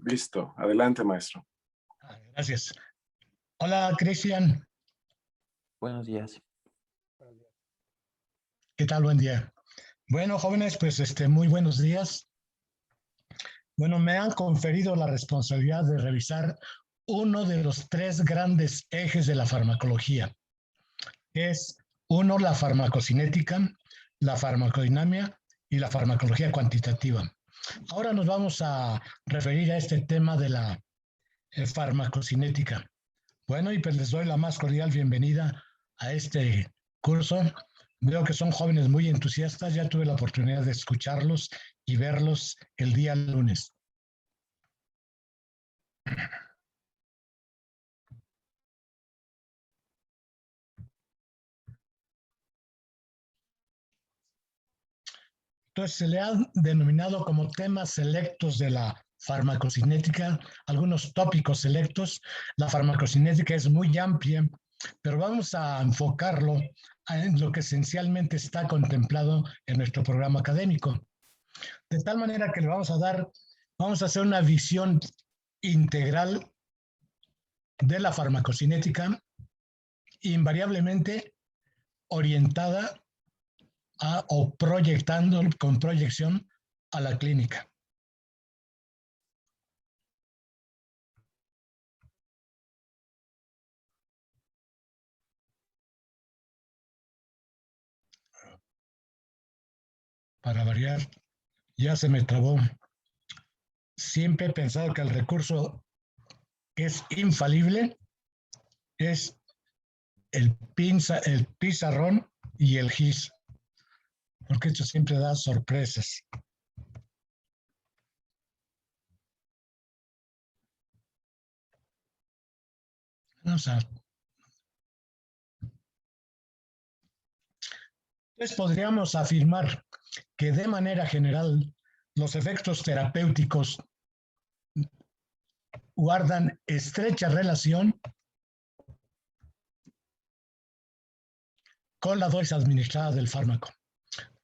Listo. Adelante, maestro. Gracias. Hola, Cristian. Buenos días. ¿Qué tal? Buen día. Bueno, jóvenes, pues muy buenos días. Bueno, me han conferido la responsabilidad de revisar uno de los tres grandes ejes de la farmacología. Es uno, la farmacocinética, la farmacodinamia y la farmacología cuantitativa. Ahora nos vamos a referir a este tema de la farmacocinética. Bueno, y pues les doy la más cordial bienvenida a este curso. Veo que son jóvenes muy entusiastas. Ya tuve la oportunidad de escucharlos y verlos el día lunes. Entonces se le ha denominado como temas selectos de la farmacocinética, algunos tópicos selectos. La farmacocinética es muy amplia, pero vamos a enfocarlo en lo que esencialmente está contemplado en nuestro programa académico. De tal manera que le vamos a hacer una visión integral de la farmacocinética, invariablemente orientada o proyectando con proyección a la clínica. Para variar, ya se me trabó. Siempre he pensado que el recurso que es infalible es el pizarrón y el GIS, porque esto siempre da sorpresas. Vamos a... Entonces podríamos afirmar que de manera general los efectos terapéuticos guardan estrecha relación con la dosis administrada del fármaco.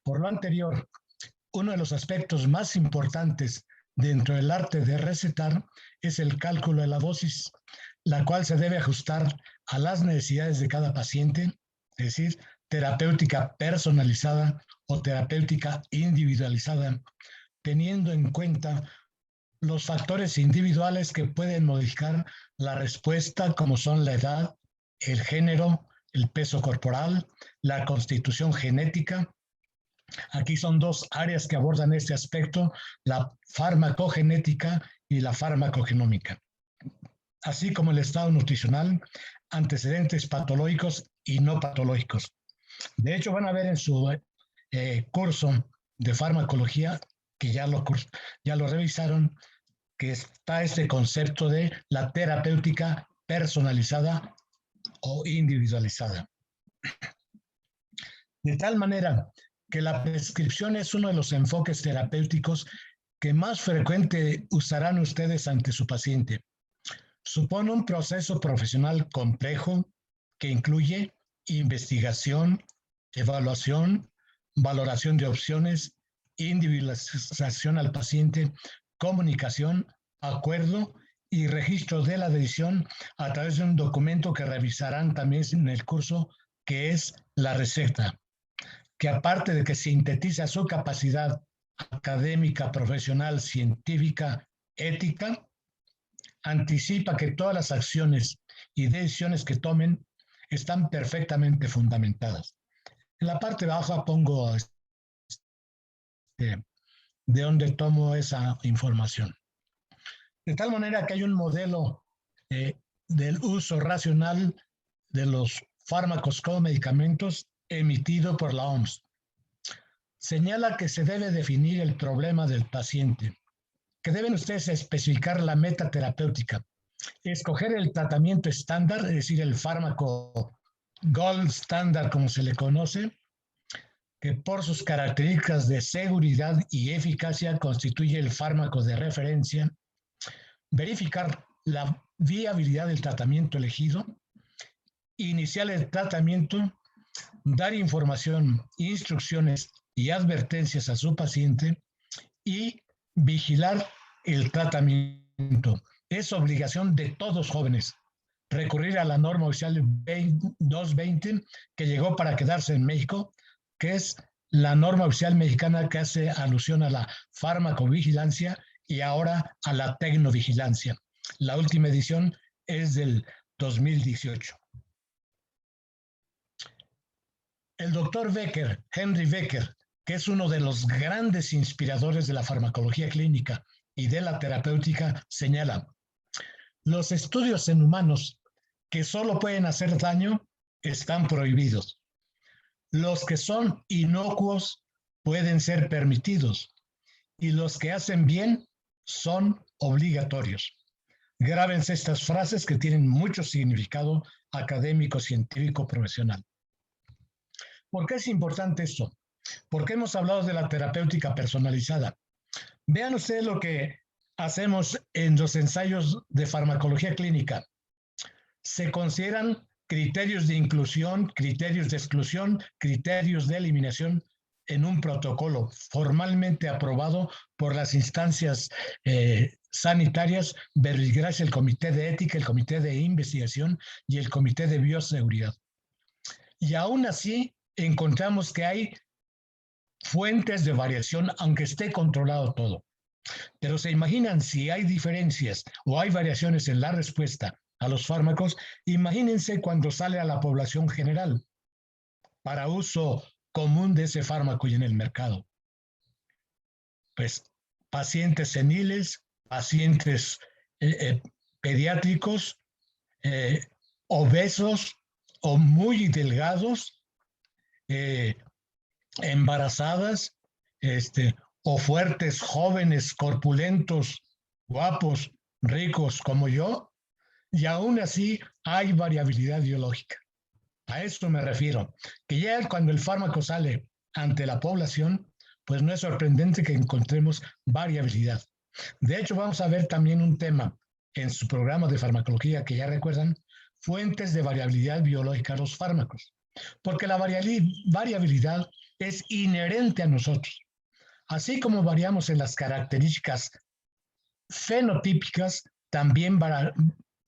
Por lo anterior, uno de los aspectos más importantes dentro del arte de recetar es el cálculo de la dosis, la cual se debe ajustar a las necesidades de cada paciente, es decir, terapéutica personalizada o terapéutica individualizada, teniendo en cuenta los factores individuales que pueden modificar la respuesta, como son la edad, el género, el peso corporal, la constitución genética. Aquí son dos áreas que abordan este aspecto, la farmacogenética y la farmacogenómica, así como el estado nutricional, antecedentes patológicos y no patológicos. De hecho, van a ver en su curso de farmacología, que ya lo revisaron, que está este concepto de la terapéutica personalizada o individualizada. De tal manera que la prescripción es uno de los enfoques terapéuticos que más frecuente usarán ustedes ante su paciente. Supone un proceso profesional complejo que incluye investigación, evaluación, valoración de opciones, individualización al paciente, comunicación, acuerdo y registro de la decisión a través de un documento que revisarán también en el curso, que es la receta, que aparte de que sintetiza su capacidad académica, profesional, científica, ética, anticipa que todas las acciones y decisiones que tomen están perfectamente fundamentadas. En la parte baja pongo de dónde tomo esa información. De tal manera que hay un modelo del uso racional de los fármacos como medicamentos emitido por la OMS. Señala que se debe definir el problema del paciente, que deben ustedes especificar la meta terapéutica, escoger el tratamiento estándar, es decir, el fármaco gold standard como se le conoce, que por sus características de seguridad y eficacia constituye el fármaco de referencia, verificar la viabilidad del tratamiento elegido, iniciar el tratamiento, dar información, instrucciones y advertencias a su paciente y vigilar el tratamiento Es obligación de todos jóvenes recurrir a la norma oficial 220 que llegó para quedarse en México, que es la norma oficial mexicana que hace alusión a la farmacovigilancia y ahora a la tecnovigilancia. La última edición es del 2018. El doctor Becker, Henry Becker, que es uno de los grandes inspiradores de la farmacología clínica y de la terapéutica, señala: los estudios en humanos que solo pueden hacer daño están prohibidos. Los que son inocuos pueden ser permitidos y los que hacen bien son obligatorios. Grábense estas frases que tienen mucho significado académico, científico, profesional. ¿Por qué es importante esto? Porque hemos hablado de la terapéutica personalizada. Vean ustedes lo que hacemos en los ensayos de farmacología clínica. Se consideran criterios de inclusión, criterios de exclusión, criterios de eliminación en un protocolo formalmente aprobado por las instancias sanitarias, gracias al Comité de Ética, el Comité de Investigación y el Comité de Bioseguridad. Y aún así encontramos que hay fuentes de variación, aunque esté controlado todo. Pero se imaginan si hay diferencias o hay variaciones en la respuesta a los fármacos, imagínense cuando sale a la población general para uso común de ese fármaco y en el mercado. Pues pacientes seniles, pacientes pediátricos, obesos o muy delgados, embarazadas, o fuertes, jóvenes, corpulentos, guapos, ricos como yo, y aún así hay variabilidad biológica. A eso me refiero, que ya cuando el fármaco sale ante la población, pues no es sorprendente que encontremos variabilidad. De hecho, vamos a ver también un tema en su programa de farmacología que ya recuerdan, fuentes de variabilidad biológica a los fármacos, porque la variabilidad es inherente a nosotros. Así como variamos en las características fenotípicas, también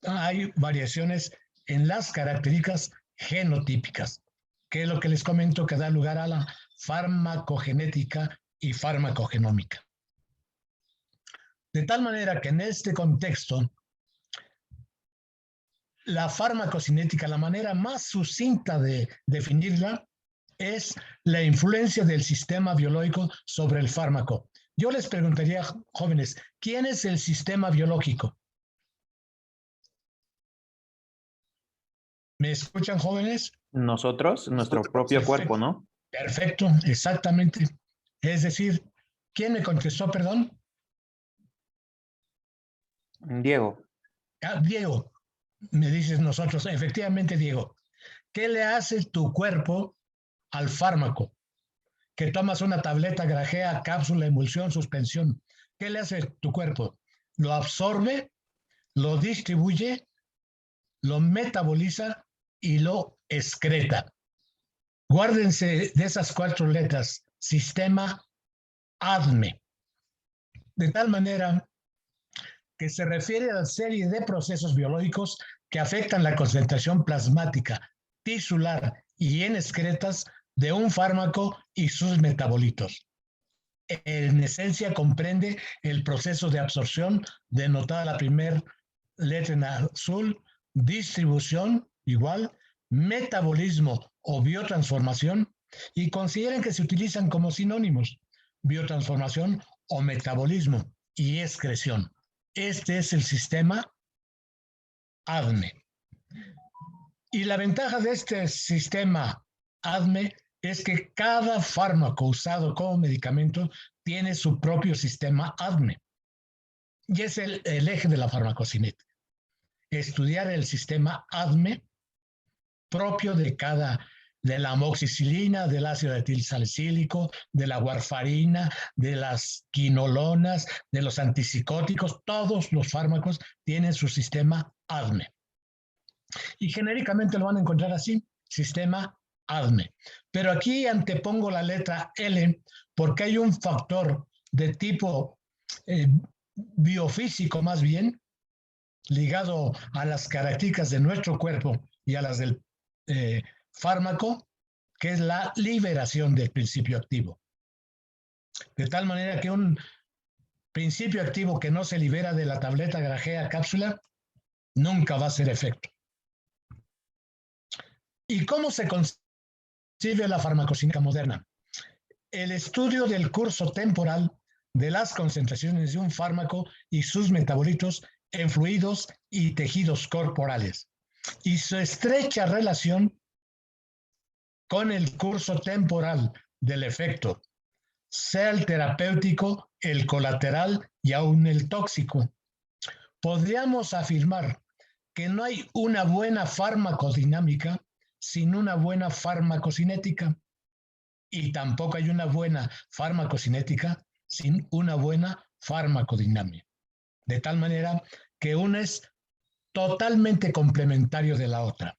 hay variaciones en las características genotípicas, que es lo que les comento que da lugar a la farmacogenética y farmacogenómica. De tal manera que en este contexto, la farmacocinética, la manera más sucinta de definirla, es la influencia del sistema biológico sobre el fármaco. Yo les preguntaría, jóvenes, ¿quién es el sistema biológico? ¿Me escuchan, jóvenes? Nosotros, nuestro propio Perfecto. cuerpo, ¿no? Perfecto, exactamente. Es decir, ¿quién me contestó, perdón? Diego. Diego, me dices nosotros. Efectivamente, Diego. ¿Qué le hace tu cuerpo al fármaco? Que tomas una tableta, grajea, cápsula, emulsión, suspensión. ¿Qué le hace tu cuerpo? Lo absorbe, lo distribuye, lo metaboliza y lo excreta. Guárdense de esas 4 letras, sistema ADME. De tal manera que se refiere a la serie de procesos biológicos que afectan la concentración plasmática, tisular y en excretas de un fármaco y sus metabolitos. En esencia comprende el proceso de absorción, denotada la primera letra en azul, distribución, igual, metabolismo o biotransformación, y consideren que se utilizan como sinónimos, biotransformación o metabolismo y excreción. Este es el sistema ADME. Y la ventaja de este sistema ADME es que cada fármaco usado como medicamento tiene su propio sistema ADME. Y es el eje de la farmacocinética. Estudiar el sistema ADME propio de la amoxicilina, del ácido etilsalicílico, de la warfarina, de las quinolonas, de los antipsicóticos. Todos los fármacos tienen su sistema ADME. Y genéricamente lo van a encontrar así, sistema ADME. Pero aquí antepongo la letra L porque hay un factor de tipo biofísico más bien, ligado a las características de nuestro cuerpo y a las del fármaco, que es la liberación del principio activo. De tal manera que un principio activo que no se libera de la tableta grajea cápsula nunca va a hacer efecto. ¿Y cómo se concibe la farmacocinética moderna? El estudio del curso temporal de las concentraciones de un fármaco y sus metabolitos en fluidos y tejidos corporales y su estrecha relación con el curso temporal del efecto, sea el terapéutico, el colateral y aún el tóxico. Podríamos afirmar que no hay una buena farmacodinámica sin una buena farmacocinética y tampoco hay una buena farmacocinética sin una buena farmacodinámica. De tal manera que una es totalmente complementario de la otra.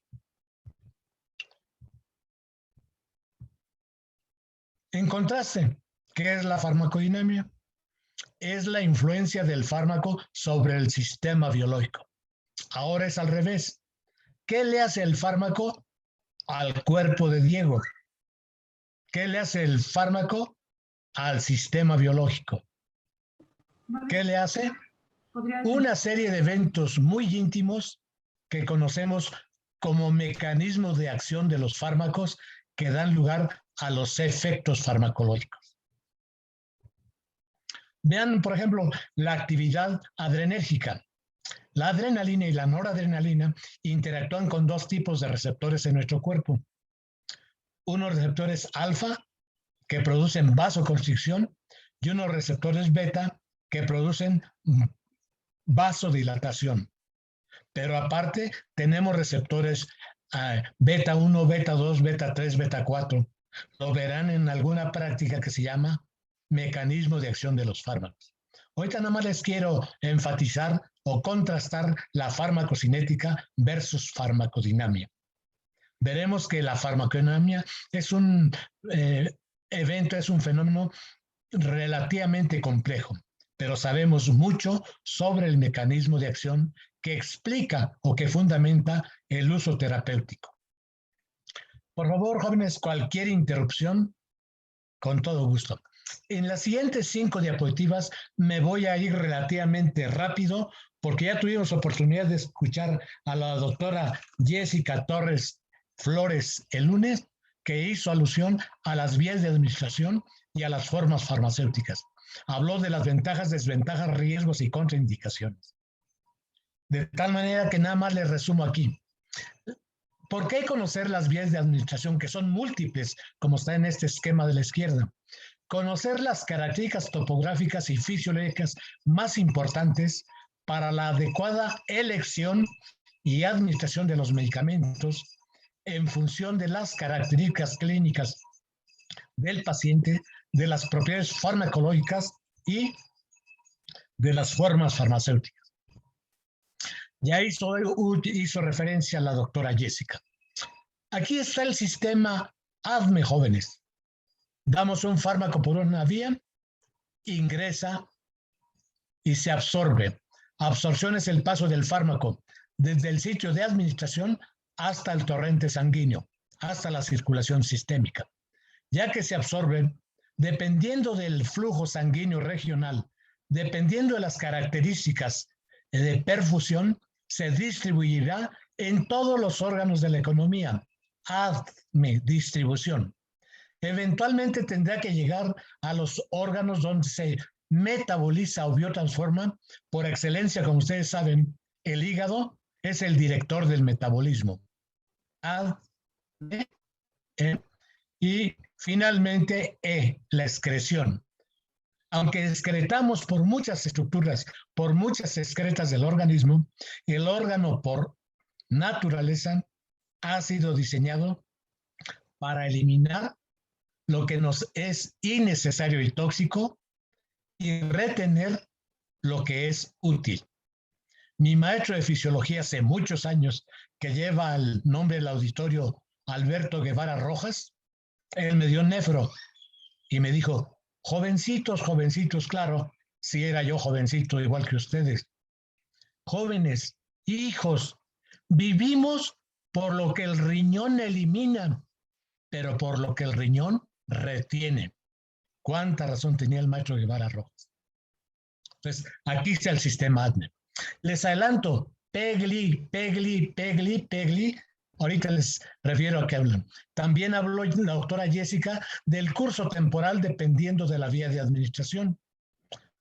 En contraste, ¿qué es la farmacodinámica? Es la influencia del fármaco sobre el sistema biológico. Ahora es al revés. ¿Qué le hace el fármaco al cuerpo de Diego? ¿Qué le hace el fármaco al sistema biológico? ¿Qué le hace? Una serie de eventos muy íntimos que conocemos como mecanismos de acción de los fármacos que dan lugar a los efectos farmacológicos. Vean, por ejemplo, la actividad adrenérgica. La adrenalina y la noradrenalina interactúan con dos tipos de receptores en nuestro cuerpo. Unos receptores alfa, que producen vasoconstricción, y unos receptores beta, que producen vasodilatación. Pero aparte, tenemos receptores beta 1, beta 2, beta 3, beta 4. Lo verán en alguna práctica que se llama mecanismo de acción de los fármacos. Ahorita nada más les quiero enfatizar o contrastar la farmacocinética versus farmacodinamia. Veremos que la farmacodinamia es un evento, es un fenómeno relativamente complejo, pero sabemos mucho sobre el mecanismo de acción que explica o que fundamenta el uso terapéutico. Por favor, jóvenes, cualquier interrupción, con todo gusto. En las siguientes 5 diapositivas me voy a ir relativamente rápido porque ya tuvimos oportunidad de escuchar a la doctora Jessica Torres Flores el lunes, que hizo alusión a las vías de administración y a las formas farmacéuticas. Habló de las ventajas, desventajas, riesgos y contraindicaciones. De tal manera que nada más les resumo aquí. ¿Por qué conocer las vías de administración, que son múltiples, como está en este esquema de la izquierda? Conocer las características topográficas y fisiológicas más importantes para la adecuada elección y administración de los medicamentos en función de las características clínicas del paciente, de las propiedades farmacológicas y de las formas farmacéuticas. Ya hizo referencia a la doctora Jessica. Aquí está el sistema ADME, jóvenes. Damos un fármaco por una vía, ingresa y se absorbe. Absorción es el paso del fármaco desde el sitio de administración hasta el torrente sanguíneo, hasta la circulación sistémica. Ya que se absorbe, dependiendo del flujo sanguíneo regional, dependiendo de las características de perfusión, se distribuirá en todos los órganos de la economía. ADME, distribución. Eventualmente tendrá que llegar a los órganos donde se metaboliza o biotransforma. Por excelencia, como ustedes saben, el hígado es el director del metabolismo. Y finalmente, la excreción. Aunque excretamos por muchas estructuras, por muchas excretas del organismo, el órgano por naturaleza ha sido diseñado para eliminar lo que nos es innecesario y tóxico y retener lo que es útil. Mi maestro de fisiología hace muchos años, que lleva el nombre del auditorio Alberto Guevara Rojas, él me dio nefro y me dijo, jovencitos, claro, si era yo jovencito igual que ustedes. Jóvenes, hijos, vivimos por lo que el riñón elimina, pero por lo que el riñón retiene. ¿Cuánta razón tenía el maestro Guevara Rojas? Entonces, aquí está el sistema ADME. Les adelanto, PEGLI. Ahorita les refiero a qué hablan. También habló la doctora Jessica del curso temporal dependiendo de la vía de administración.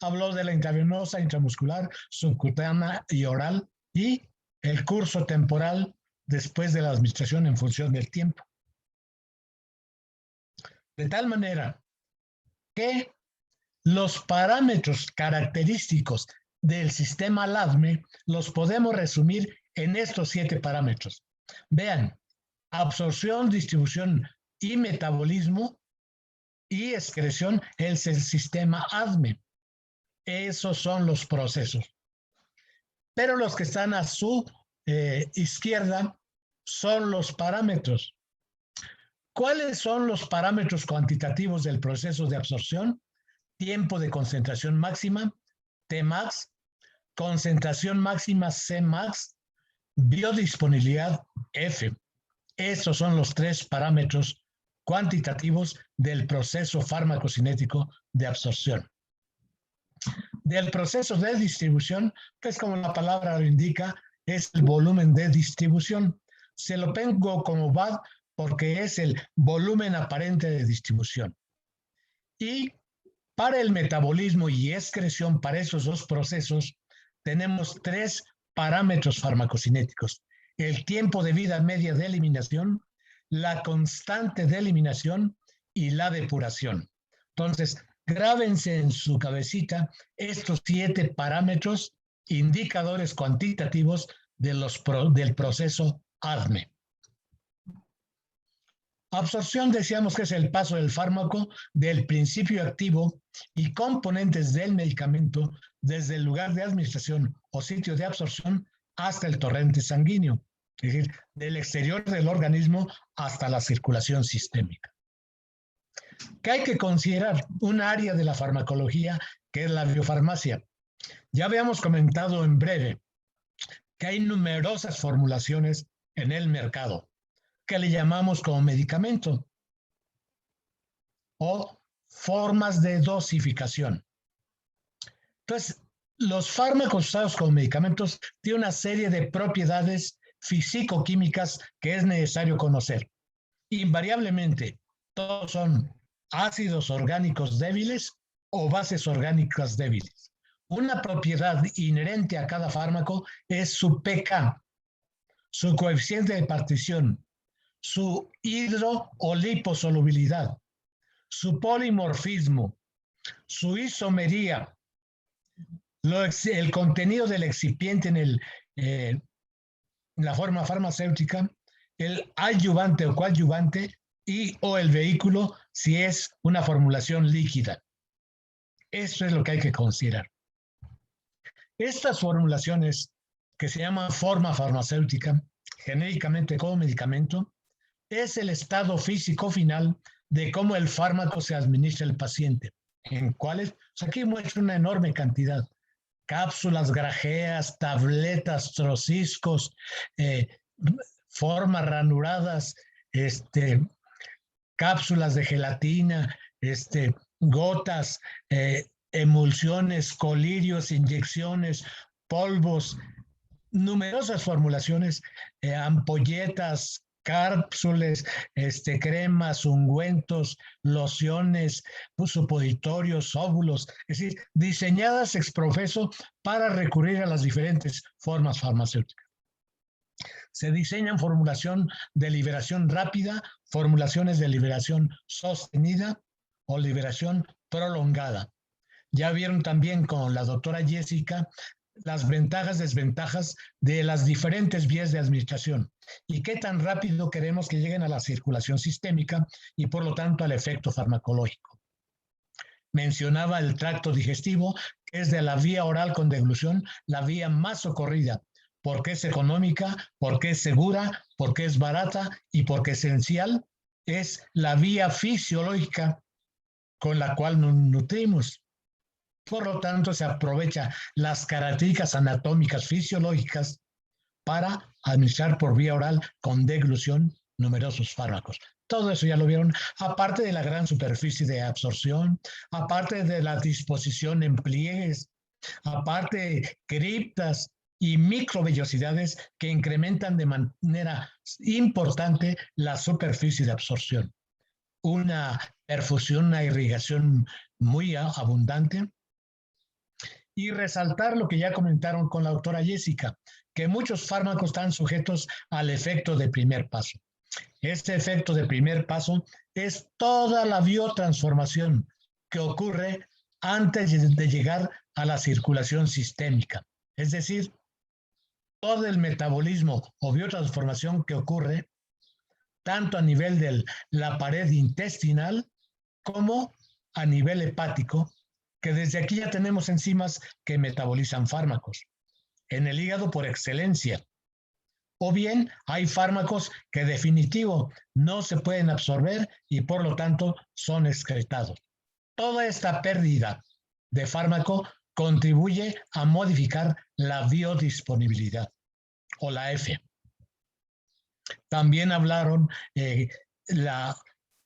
Habló de la intravenosa, intramuscular, subcutánea y oral y el curso temporal después de la administración en función del tiempo. De tal manera que los parámetros característicos del sistema LADME los podemos resumir en estos 7 parámetros. Vean, absorción, distribución y metabolismo y excreción es el sistema ADME. Esos son los procesos. Pero los que están a su izquierda son los parámetros. ¿Cuáles son los parámetros cuantitativos del proceso de absorción? Tiempo de concentración máxima, Tmax, concentración máxima, Cmax, biodisponibilidad, F. Estos son los 3 parámetros cuantitativos del proceso farmacocinético de absorción. Del proceso de distribución, pues como la palabra lo indica, es el volumen de distribución. Se lo pongo como VAD porque es el volumen aparente de distribución. Y para el metabolismo y excreción, para esos 2 procesos, tenemos 3 parámetros farmacocinéticos. El tiempo de vida media de eliminación, la constante de eliminación y la depuración. Entonces, grábense en su cabecita estos 7 parámetros, indicadores cuantitativos del proceso ADME. Absorción decíamos que es el paso del fármaco del principio activo y componentes del medicamento desde el lugar de administración o sitio de absorción hasta el torrente sanguíneo, es decir, del exterior del organismo hasta la circulación sistémica. ¿Qué hay que considerar? Un área de la farmacología que es la biofarmacia. Ya habíamos comentado en breve que hay numerosas formulaciones en el mercado que le llamamos como medicamento o formas de dosificación. Entonces, los fármacos usados como medicamentos tienen una serie de propiedades físico-químicas que es necesario conocer. Invariablemente, todos son ácidos orgánicos débiles o bases orgánicas débiles. Una propiedad inherente a cada fármaco es su pK, su coeficiente de partición, su hidro o liposolubilidad, su polimorfismo, su isomería, el contenido del excipiente en la forma farmacéutica, el adyuvante o coadyuvante o el vehículo si es una formulación líquida. Eso es lo que hay que considerar. Estas formulaciones que se llaman forma farmacéutica, genéricamente como medicamento, es el estado físico final de cómo el fármaco se administra al paciente. ¿En cuáles? Pues aquí muestra una enorme cantidad. Cápsulas, grajeas, tabletas, trociscos, formas ranuradas, cápsulas de gelatina, gotas, emulsiones, colirios, inyecciones, polvos, numerosas formulaciones, ampolletas, cápsulas, cremas, ungüentos, lociones, supositorios, óvulos, es decir, diseñadas ex profeso para recurrir a las diferentes formas farmacéuticas. Se diseñan formulación de liberación rápida, formulaciones de liberación sostenida o liberación prolongada. Ya vieron también con la doctora Jessica las ventajas, desventajas de las diferentes vías de administración y qué tan rápido queremos que lleguen a la circulación sistémica y por lo tanto al efecto farmacológico. Mencionaba el tracto digestivo, que es de la vía oral con deglución, la vía más socorrida, porque es económica, porque es segura, porque es barata y porque esencial es la vía fisiológica con la cual nos nutrimos. Por lo tanto, se aprovecha las características anatómicas fisiológicas para administrar por vía oral con deglución numerosos fármacos. Todo eso ya lo vieron, aparte de la gran superficie de absorción, aparte de la disposición en pliegues, aparte de criptas y microvellosidades que incrementan de manera importante la superficie de absorción. Una perfusión, una irrigación muy abundante. Y resaltar lo que ya comentaron con la doctora Jessica, que muchos fármacos están sujetos al efecto de primer paso. Este efecto de primer paso es toda la biotransformación que ocurre antes de llegar a la circulación sistémica. Es decir, todo el metabolismo o biotransformación que ocurre tanto a nivel de la pared intestinal como a nivel hepático, que desde aquí ya tenemos enzimas que metabolizan fármacos. En el hígado por excelencia. O bien hay fármacos que definitivo no se pueden absorber y por lo tanto son excretados. Toda esta pérdida de fármaco contribuye a modificar la biodisponibilidad o la F. También hablaron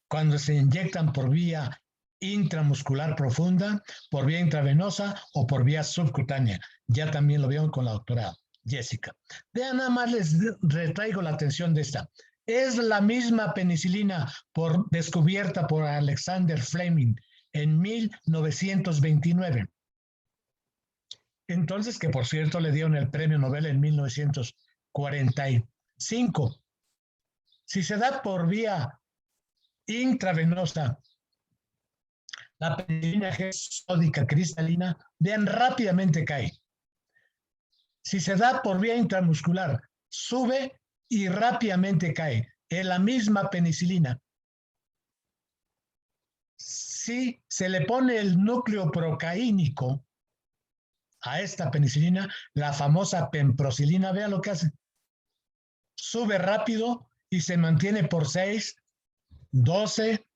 cuando se inyectan por vía intramuscular profunda, por vía intravenosa o por vía subcutánea. Ya también lo vieron con la doctora Jessica. Vean, nada más les retraigo la atención de esta. Es la misma penicilina descubierta por Alexander Fleming en 1929. Entonces, que por cierto le dieron el premio Nobel en 1945. Si se da por vía intravenosa, la penicilina G sódica cristalina, vean, rápidamente cae. Si se da por vía intramuscular, sube y rápidamente cae. Es la misma penicilina. Si se le pone el núcleo procaínico a esta penicilina, la famosa pemprocilina, vean lo que hace. Sube rápido y se mantiene por 6, 12,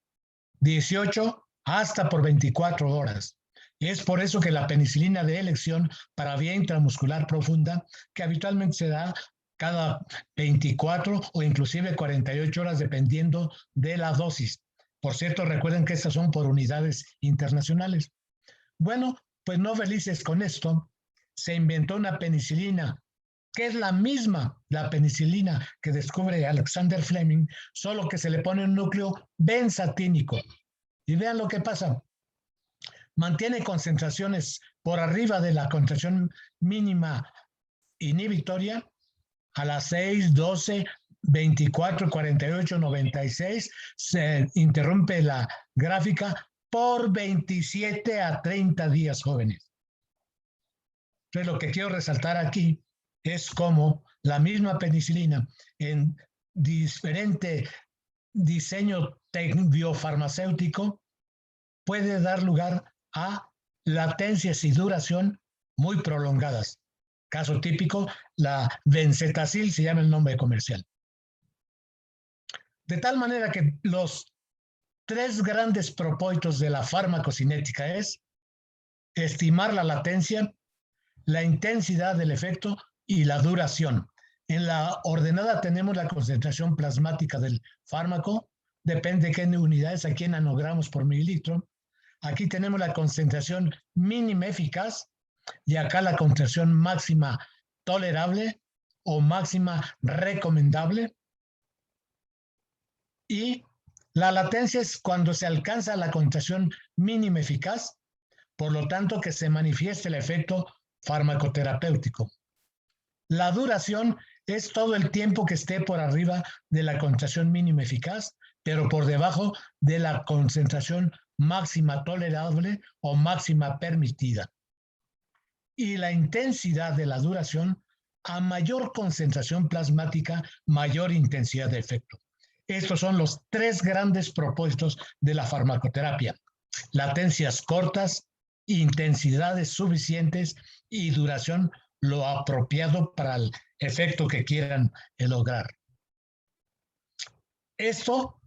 18, hasta por 24 horas. Y es por eso que la penicilina de elección para vía intramuscular profunda, que habitualmente se da cada 24 o inclusive 48 horas dependiendo de la dosis. Por cierto, recuerden que estas son por unidades internacionales. Bueno, pues no felices con esto, se inventó una penicilina que es la misma, la penicilina que descubre Alexander Fleming, solo que se le pone un núcleo benzatínico. Y vean lo que pasa. Mantiene concentraciones por arriba de la concentración mínima inhibitoria a las 6, 12, 24, 48, 96. Se interrumpe la gráfica por 27 a 30 días, jóvenes. Entonces, lo que quiero resaltar aquí es cómo la misma penicilina en diferente diseño biofarmacéutico puede dar lugar a latencias y duración muy prolongadas. Caso típico, la benzetacil se llama el nombre comercial. De tal manera que los 3 grandes propósitos de la farmacocinética es estimar la latencia, la intensidad del efecto y la duración. En la ordenada tenemos la concentración plasmática del fármaco, depende de qué unidades, aquí en nanogramos por mililitro. Aquí tenemos la concentración mínima eficaz y acá la concentración máxima tolerable o máxima recomendable. Y la latencia es cuando se alcanza la concentración mínima eficaz, por lo tanto que se manifieste el efecto farmacoterapéutico. La duración es todo el tiempo que esté por arriba de la concentración mínima eficaz, pero por debajo de la concentración máxima tolerable o máxima permitida. Y la intensidad de la duración, a mayor concentración plasmática, mayor intensidad de efecto. Estos son los 3 grandes propósitos de la farmacoterapia. Latencias cortas, intensidades suficientes y duración lo apropiado para el efecto que quieran lograr. Esto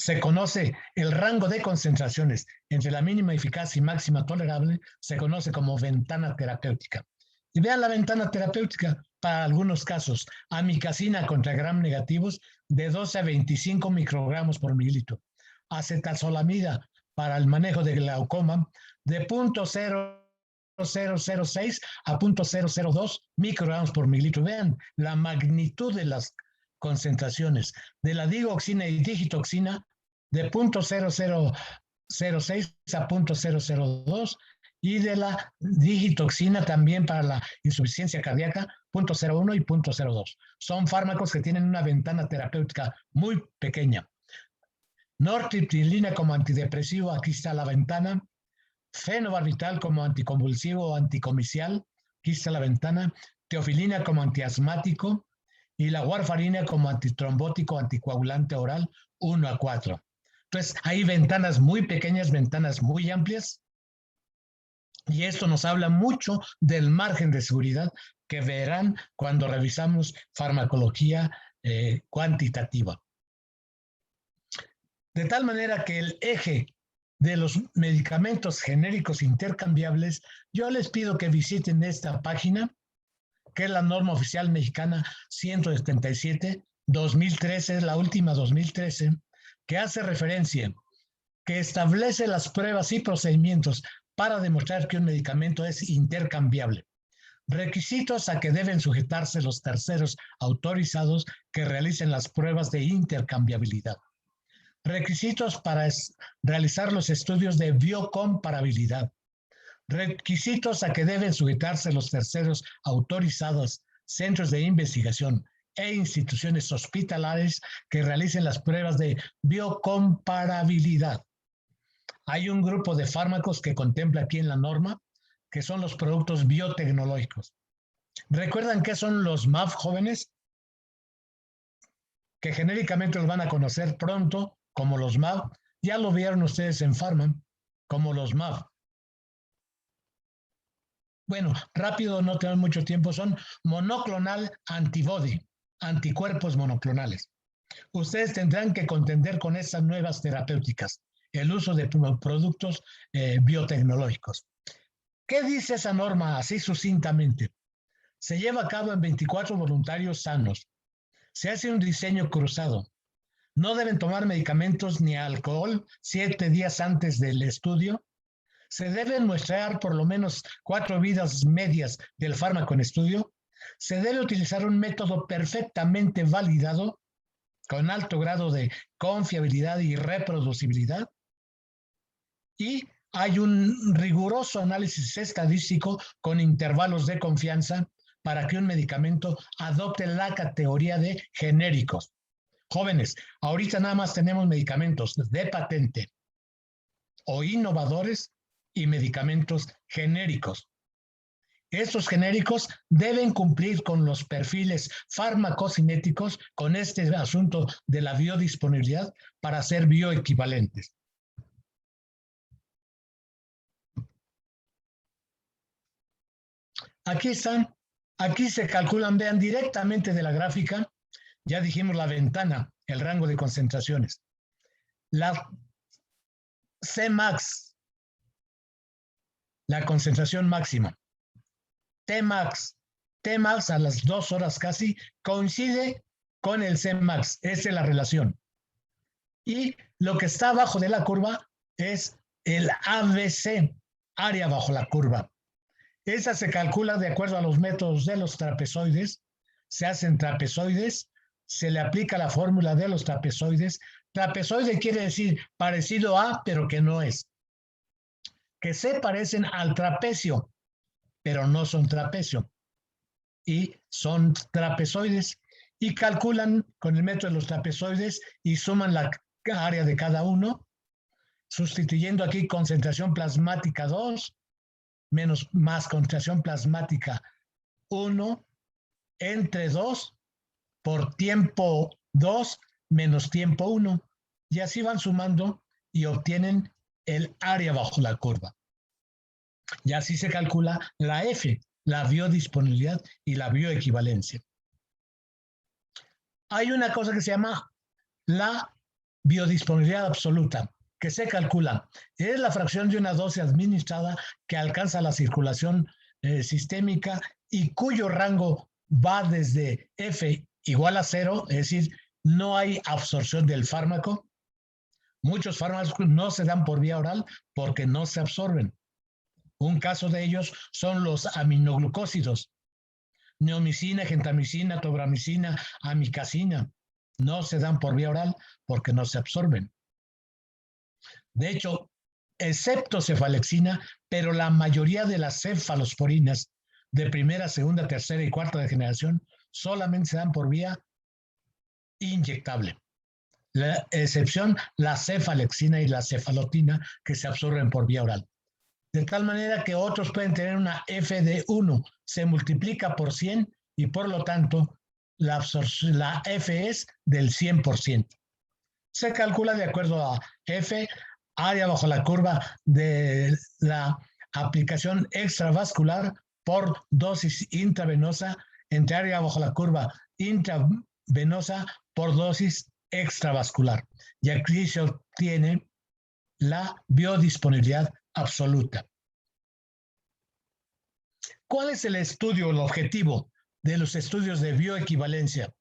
se conoce el rango de concentraciones entre la mínima eficacia y máxima tolerable, se conoce como ventana terapéutica. Y vean la ventana terapéutica para algunos casos, amicacina contra gram negativos de 12 a 25 microgramos por mililitro, acetazolamida para el manejo de glaucoma de 0.0006 a 0.002 microgramos por mililitro. Vean la magnitud de las concentraciones de la digoxina y digitoxina de 0.0006 a 0.002 y de la digitoxina también para la insuficiencia cardíaca 0.01 y 0.02. Son fármacos que tienen una ventana terapéutica muy pequeña. Nortriptilina como antidepresivo, aquí está la ventana. Fenobarbital como anticonvulsivo o anticomicial, aquí está la ventana. Teofilina como antiasmático y la warfarina como antitrombótico, anticoagulante oral 1 a 4. Entonces, hay ventanas muy pequeñas, ventanas muy amplias, y esto nos habla mucho del margen de seguridad que verán cuando revisamos farmacología cuantitativa. De tal manera que el eje de los medicamentos genéricos intercambiables, yo les pido que visiten esta página, que es la norma oficial mexicana 177, 2013, la última 2013, que hace referencia, que establece las pruebas y procedimientos para demostrar que un medicamento es intercambiable. Requisitos a que deben sujetarse los terceros autorizados que realicen las pruebas de intercambiabilidad. Requisitos para realizar los estudios de biocomparabilidad. Requisitos a que deben sujetarse los terceros autorizados, centros de investigación e instituciones hospitalarias que realicen las pruebas de biocomparabilidad. Hay un grupo de fármacos que contempla aquí en la norma, que son los productos biotecnológicos. ¿Recuerdan qué son los MAV, jóvenes? Que genéricamente los van a conocer pronto como los MAV. Ya lo vieron ustedes en Pharma, como los MAV. Bueno, rápido, no tenemos mucho tiempo, son monoclonal antibody, anticuerpos monoclonales. Ustedes tendrán que contender con estas nuevas terapéuticas, el uso de productos biotecnológicos. ¿Qué dice esa norma así sucintamente? Se lleva a cabo en 24 voluntarios sanos. Se hace un diseño cruzado. No deben tomar medicamentos ni alcohol 7 días antes del estudio. Se deben muestrear por lo menos 4 vidas medias del fármaco en estudio. Se debe utilizar un método perfectamente validado con alto grado de confiabilidad y reproducibilidad. Y hay un riguroso análisis estadístico con intervalos de confianza para que un medicamento adopte la categoría de genéricos. Jóvenes, ahorita nada más tenemos medicamentos de patente o innovadores y medicamentos genéricos. Estos genéricos deben cumplir con los perfiles farmacocinéticos con este asunto de la biodisponibilidad para ser bioequivalentes. Aquí están, aquí se calculan, vean directamente de la gráfica, ya dijimos la ventana, el rango de concentraciones. La Cmax, la concentración máxima. Tmax a las 2 horas casi, coincide con el Cmax, esa es la relación. Y lo que está abajo de la curva es el ABC, área bajo la curva. Esa se calcula de acuerdo a los métodos de los trapezoides. Se hacen trapezoides, se le aplica la fórmula de los trapezoides. Trapezoide quiere decir parecido a, pero que no es. Que se parecen al trapecio, pero no son trapecio. Y son trapezoides. Y calculan con el método de los trapezoides y suman la área de cada uno, sustituyendo aquí concentración plasmática 2, más concentración plasmática 1, entre 2, por tiempo 2, menos tiempo 1. Y así van sumando y obtienen el área bajo la curva. Y así se calcula la F, la biodisponibilidad y la bioequivalencia. Hay una cosa que se llama la biodisponibilidad absoluta, que se calcula, es la fracción de una dosis administrada que alcanza la circulación sistémica y cuyo rango va desde F igual a 0, es decir, no hay absorción del fármaco. Muchos fármacos no se dan por vía oral porque no se absorben. Un caso de ellos son los aminoglucósidos, neomicina, gentamicina, tobramicina, amicacina. No se dan por vía oral porque no se absorben. De hecho, excepto cefalexina, pero la mayoría de las cefalosporinas de primera, segunda, tercera y cuarta de generación solamente se dan por vía inyectable. La excepción, la cefalexina y la cefalotina, que se absorben por vía oral. De tal manera que otros pueden tener una F de 1, se multiplica por 100 y por lo tanto la F es del 100%. Se calcula de acuerdo a F, área bajo la curva de la aplicación extravascular por dosis intravenosa entre área bajo la curva intravenosa por dosis extravascular. Y aquí se obtiene la biodisponibilidad absoluta. ¿Cuál es el estudio, el objetivo de los estudios de bioequivalencia?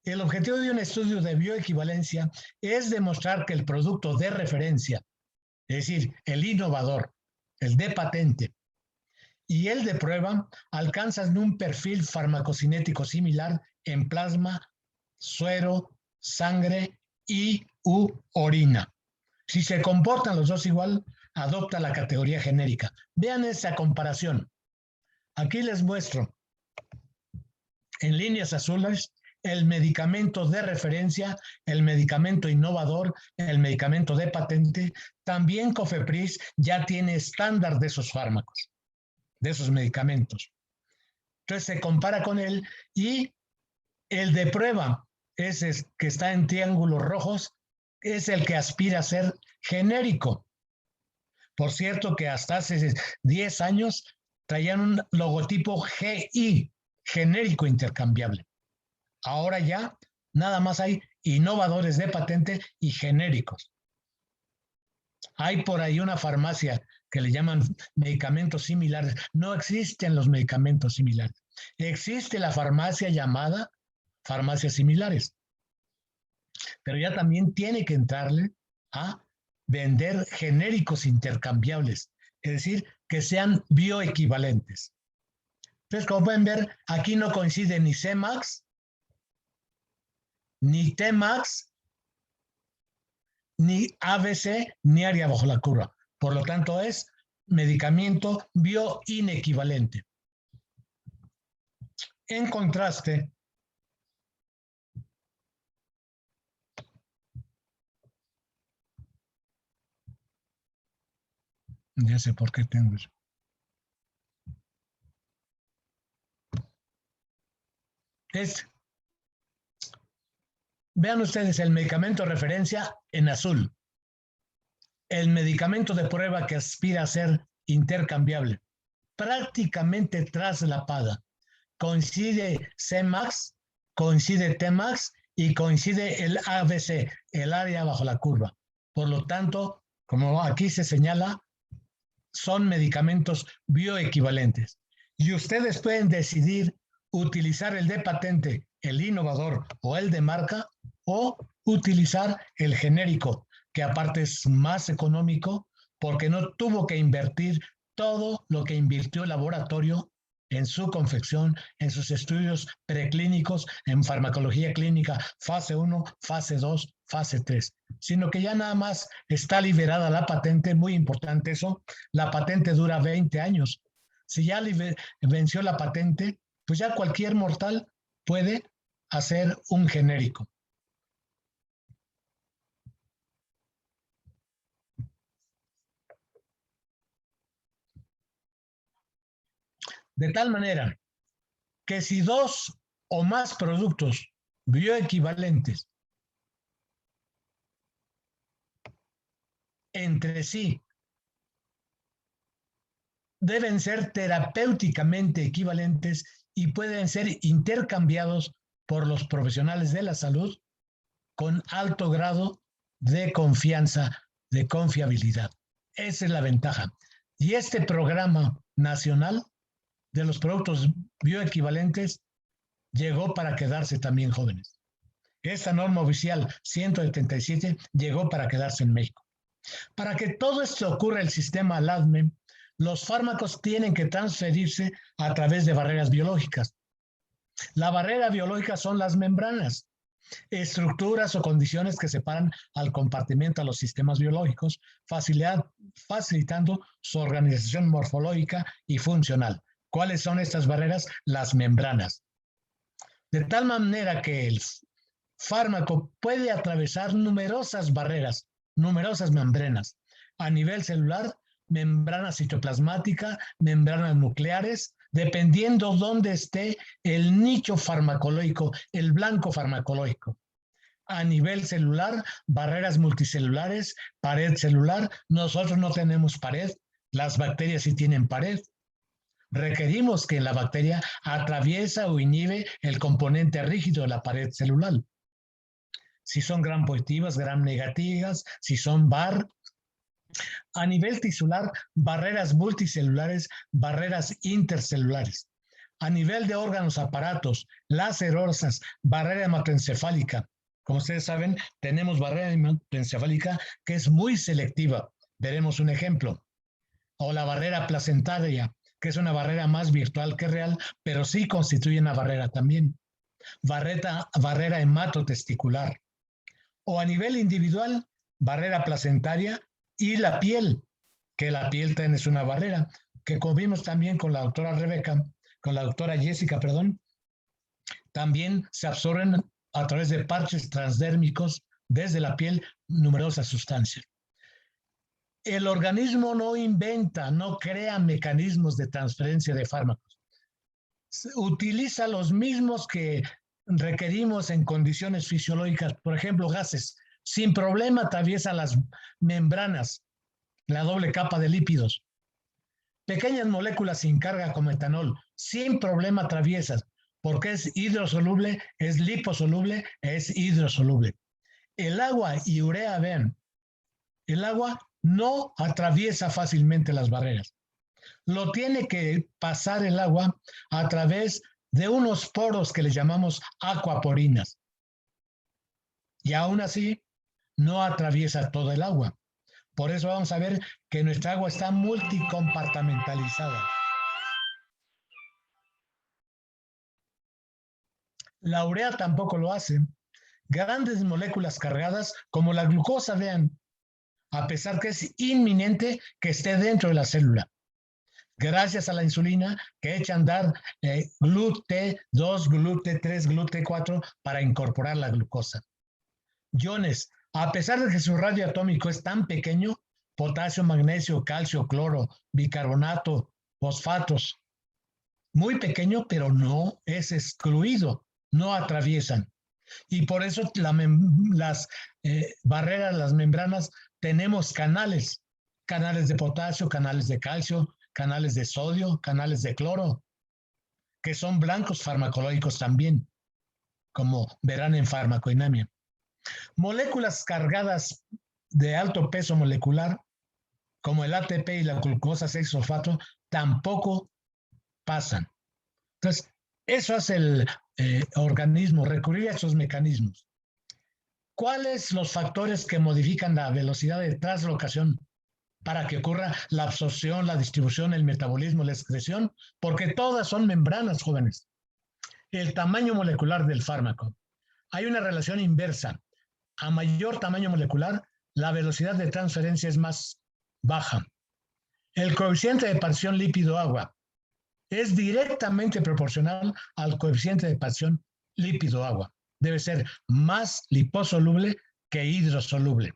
El objetivo de un estudio de bioequivalencia es demostrar que el producto de referencia, es decir, el innovador, el de patente y el de prueba, alcanzan un perfil farmacocinético similar en plasma, suero, sangre y u orina. Si se comportan los dos igual, adopta la categoría genérica. Vean esa comparación. Aquí les muestro en líneas azules el medicamento de referencia, el medicamento innovador, el medicamento de patente. También Cofepris ya tiene estándar de esos fármacos, de esos medicamentos. Entonces se compara con él y el de prueba, ese que está en triángulos rojos, es el que aspira a ser genérico. Por cierto que hasta hace 10 años traían un logotipo GI, genérico intercambiable. Ahora ya nada más hay innovadores de patente y genéricos. Hay por ahí una farmacia que le llaman medicamentos similares. No existen los medicamentos similares. Existe la farmacia llamada farmacias similares. Pero ya también tiene que entrarle a vender genéricos intercambiables, es decir, que sean bioequivalentes. Entonces, como pueden ver, aquí no coincide ni Cmax, ni Tmax, ni ABC, ni área bajo la curva. Por lo tanto, es medicamento bioinequivalente. En contraste, ya sé por qué tengo eso. Vean ustedes el medicamento de referencia en azul. El medicamento de prueba que aspira a ser intercambiable. Prácticamente traslapada. Coincide Cmax, coincide Tmax y coincide el ABC, el área bajo la curva. Por lo tanto, como aquí se señala, son medicamentos bioequivalentes. Y ustedes pueden decidir utilizar el de patente, el innovador o el de marca, o utilizar el genérico, que aparte es más económico porque no tuvo que invertir todo lo que invirtió el laboratorio en su confección, en sus estudios preclínicos, en farmacología clínica, fase 1, fase 2, fase 3, sino que ya nada más está liberada la patente, muy importante eso, la patente dura 20 años. Si ya venció la patente, pues ya cualquier mortal puede hacer un genérico. De tal manera que si dos o más productos bioequivalentes entre sí deben ser terapéuticamente equivalentes y pueden ser intercambiados por los profesionales de la salud con alto grado de confianza, de confiabilidad. Esa es la ventaja. Y este programa nacional de los productos bioequivalentes llegó para quedarse también, jóvenes. Esta norma oficial 177 llegó para quedarse en México. Para que todo esto ocurra el sistema LADME, los fármacos tienen que transferirse a través de barreras biológicas. La barrera biológica son las membranas, estructuras o condiciones que separan al compartimento a los sistemas biológicos, facilitando su organización morfológica y funcional. ¿Cuáles son estas barreras? Las membranas. De tal manera que el fármaco puede atravesar numerosas barreras, numerosas membranas, a nivel celular, membrana citoplasmática, membranas nucleares, dependiendo dónde esté el nicho farmacológico, el blanco farmacológico. A nivel celular, barreras multicelulares, pared celular. Nosotros no tenemos pared, las bacterias sí tienen pared. Requerimos que la bacteria atraviesa o inhibe el componente rígido de la pared celular. Si son gram positivas, gram negativas, si son bar. A nivel tisular, barreras multicelulares, barreras intercelulares. A nivel de órganos, aparatos, lacerosas, barrera hematoencefálica. Como ustedes saben, tenemos barrera hematoencefálica que es muy selectiva. Veremos un ejemplo. O la barrera placentaria, que es una barrera más virtual que real, pero sí constituye una barrera también. Barrera hematotesticular. O a nivel individual, barrera placentaria y la piel, que la piel también es una barrera, que como vimos también con la doctora Jessica, también se absorben a través de parches transdérmicos desde la piel numerosas sustancias. El organismo no inventa, no crea mecanismos de transferencia de fármacos. Utiliza los mismos que requerimos en condiciones fisiológicas, por ejemplo, gases. Sin problema atraviesa las membranas, la doble capa de lípidos. Pequeñas moléculas sin carga como etanol, sin problema atraviesan, porque es hidrosoluble, es liposoluble, es hidrosoluble. El agua y urea, vean, el agua no atraviesa fácilmente las barreras. Lo tiene que pasar el agua a través de unos poros que le llamamos aquaporinas. Y aún así, no atraviesa todo el agua. Por eso vamos a ver que nuestra agua está multicompartimentalizada. La urea tampoco lo hace. Grandes moléculas cargadas, como la glucosa, vean, a pesar que es inminente que esté dentro de la célula. Gracias a la insulina que echa a andar GLUT-2, GLUT-3, GLUT-4 para incorporar la glucosa. Iones, a pesar de que su radio atómico es tan pequeño, potasio, magnesio, calcio, cloro, bicarbonato, fosfatos, muy pequeño, pero no es excluido, no atraviesan. Y por eso las barreras, las membranas, tenemos canales de potasio, canales de calcio, canales de sodio, canales de cloro, que son blancos farmacológicos también, como verán en farmacodinamia. Moléculas cargadas de alto peso molecular, como el ATP y la glucosa 6-sulfato, tampoco pasan. Entonces, eso hace el organismo, recurrir a esos mecanismos. ¿Cuáles son los factores que modifican la velocidad de translocación para que ocurra la absorción, la distribución, el metabolismo, la excreción? Porque todas son membranas, jóvenes. El tamaño molecular del fármaco. Hay una relación inversa. A mayor tamaño molecular, la velocidad de transferencia es más baja. El coeficiente de partición lípido-agua es directamente proporcional al coeficiente de partición lípido-agua. Debe ser más liposoluble que hidrosoluble.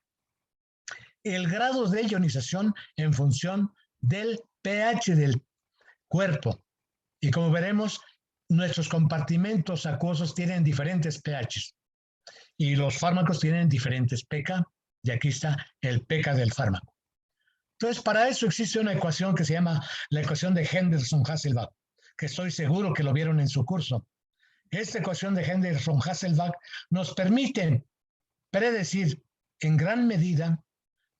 El grado de ionización en función del pH del cuerpo. Y como veremos, nuestros compartimentos acuosos tienen diferentes pHs. Y los fármacos tienen diferentes pK, y aquí está el pK del fármaco. Entonces, para eso existe una ecuación que se llama la ecuación de Henderson-Hasselbalch, que estoy seguro que lo vieron en su curso. Esta ecuación de Henderson-Hasselbalch nos permite predecir en gran medida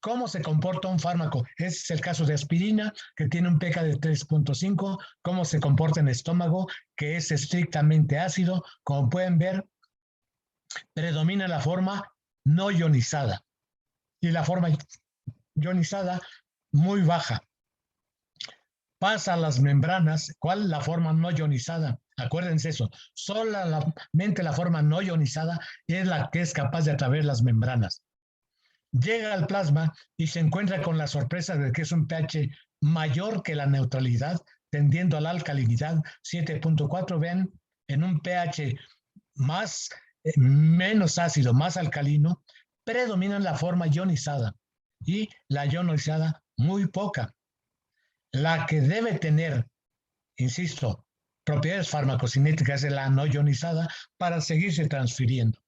cómo se comporta un fármaco. Ese es el caso de aspirina, que tiene un pK de 3.5, cómo se comporta en el estómago, que es estrictamente ácido. Como pueden ver, predomina la forma no ionizada y la forma ionizada muy baja. Pasa a las membranas. ¿Cuál? La forma no ionizada. Acuérdense eso. Solamente la forma no ionizada es la que es capaz de atravesar las membranas. Llega al plasma y se encuentra con la sorpresa de que es un pH mayor que la neutralidad, tendiendo a la alcalinidad 7.4. Vean, en un pH menos ácido, más alcalino, predomina la forma ionizada y la ionizada muy poca. La que debe tener, insisto, propiedades farmacocinéticas es la no ionizada para seguirse transfiriendo.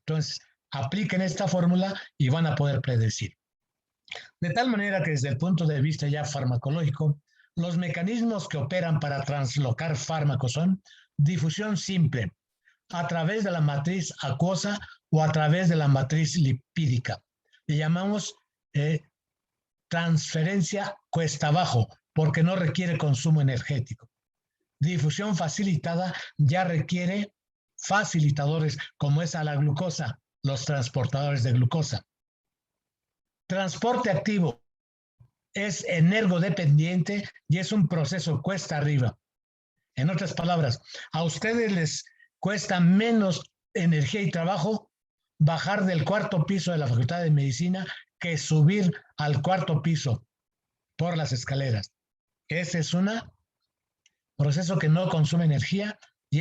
Entonces, apliquen esta fórmula y van a poder predecir. De tal manera que desde el punto de vista ya farmacológico, los mecanismos que operan para translocar fármacos son difusión simple, a través de la matriz acuosa o a través de la matriz lipídica. Le llamamos transferencia cuesta abajo, porque no requiere consumo energético. Difusión facilitada ya requiere facilitadores como es a la glucosa, los transportadores de glucosa. Transporte activo es energodependiente y es un proceso cuesta arriba. En otras palabras, a ustedes les cuesta menos energía y trabajo bajar del cuarto piso de la Facultad de Medicina que subir al cuarto piso por las escaleras. Ese es un proceso que no consume energía y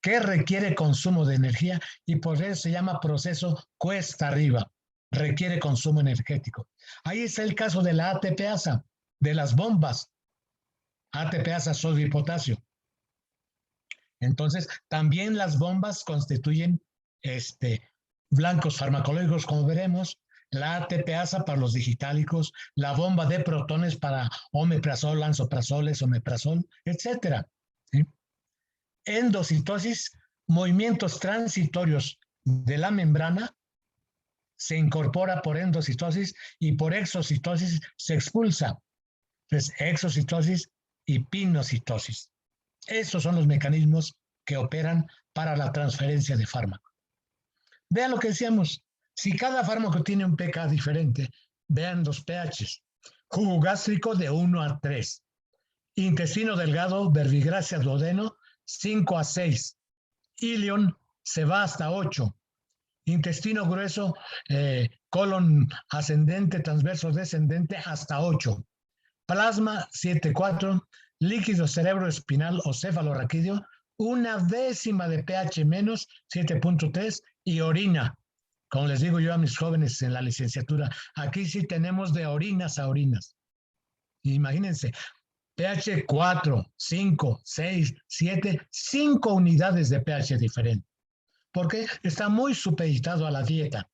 que requiere consumo de energía y por eso se llama proceso cuesta arriba, requiere consumo energético. Ahí está el caso de la ATPasa, de las bombas, ATPasa, sodio y potasio. Entonces, también las bombas constituyen blancos farmacológicos, como veremos, la ATPasa para los digitálicos, la bomba de protones para omeprazol, lansoprazoles, omeprazol, etc. ¿Sí? Endocitosis, movimientos transitorios de la membrana, se incorpora por endocitosis y por exocitosis se expulsa. Entonces, exocitosis y pinocitosis. Esos son los mecanismos que operan para la transferencia de fármaco. Vean lo que decíamos. Si cada fármaco tiene un pK diferente, vean los pHs. Jugo gástrico de 1 a 3. Intestino delgado, verbigracia duodeno, 5 a 6. Ilion se va hasta 8. Intestino grueso, colon ascendente, transverso descendente, hasta 8. Plasma, 7,4. Líquido cerebroespinal o cefalorraquídeo, 1/10 de pH menos, 7.3. Y orina, como les digo yo a mis jóvenes en la licenciatura, aquí sí tenemos de orinas a orinas. Imagínense, pH 4, 5, 6, 7, 5 unidades de pH diferente. Porque está muy supeditado a la dieta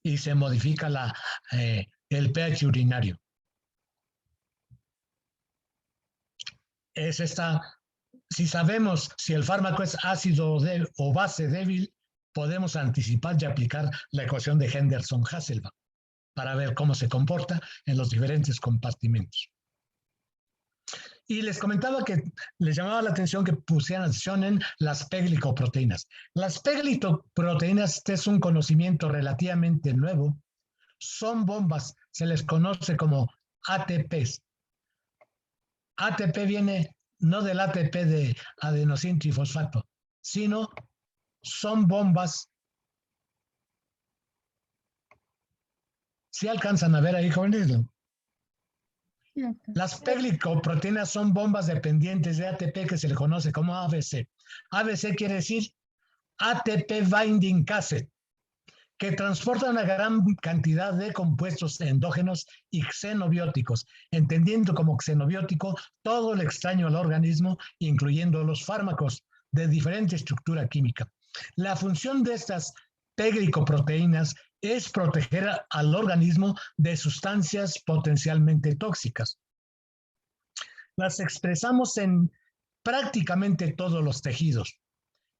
y se modifica el pH urinario. Si sabemos si el fármaco es ácido o base débil, podemos anticipar y aplicar la ecuación de Henderson-Hasselbalch para ver cómo se comporta en los diferentes compartimentos. Y les comentaba que les llamaba la atención que pusieran atención en las peglicoproteínas. Las peglicoproteínas, este es un conocimiento relativamente nuevo, son bombas, se les conoce como ATPs. ATP viene no del ATP de adenosín trifosfato, sino son bombas. ¿Sí alcanzan a ver ahí, jóvenes? Las peglicoproteínas son bombas dependientes de ATP que se le conoce como ABC. ABC quiere decir ATP Binding Cassette, que transporta una gran cantidad de compuestos endógenos y xenobióticos, entendiendo como xenobiótico todo lo extraño al organismo, incluyendo los fármacos de diferente estructura química. La función de estas peglicoproteínas es proteger al organismo de sustancias potencialmente tóxicas. Las expresamos en prácticamente todos los tejidos,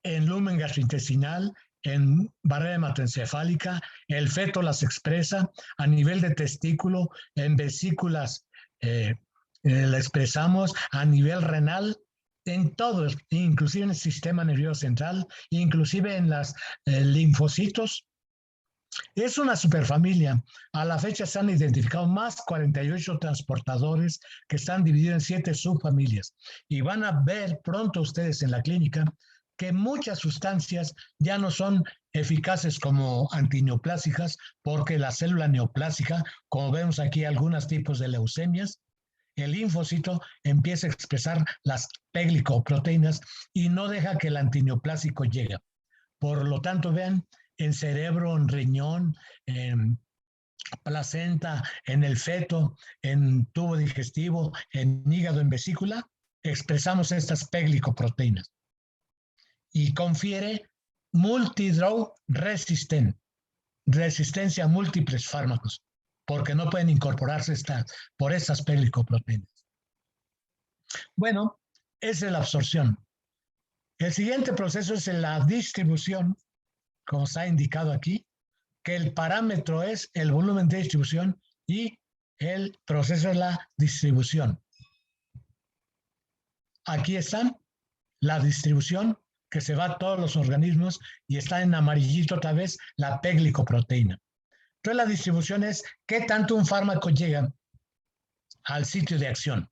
en lumen gastrointestinal, en barrera hematoencefálica, el feto las expresa a nivel de testículo, en vesículas la expresamos a nivel renal, en todo, inclusive en el sistema nervioso central, inclusive en los linfocitos. Es una superfamilia. A la fecha se han identificado más 48 transportadores que están divididos en 7 subfamilias. Y van a ver pronto ustedes en la clínica que muchas sustancias ya no son eficaces como antineoplásicas, porque la célula neoplásica, como vemos aquí algunos tipos de leucemias, el linfocito empieza a expresar las peglicoproteínas y no deja que el antineoplásico llegue. Por lo tanto, vean, en cerebro, en riñón, en placenta, en el feto, en tubo digestivo, en hígado, en vesícula, expresamos estas peglicoproteínas. Y confiere multidrug resistent, resistencia a múltiples fármacos, porque no pueden incorporarse por estas peglicoproteínas. Bueno, esa es la absorción. El siguiente proceso es la distribución, como está indicado aquí, que el parámetro es el volumen de distribución y el proceso es la distribución. Aquí están la distribución que se va a todos los organismos y está en amarillito otra vez la peglicoproteína. Entonces la distribución es qué tanto un fármaco llega al sitio de acción.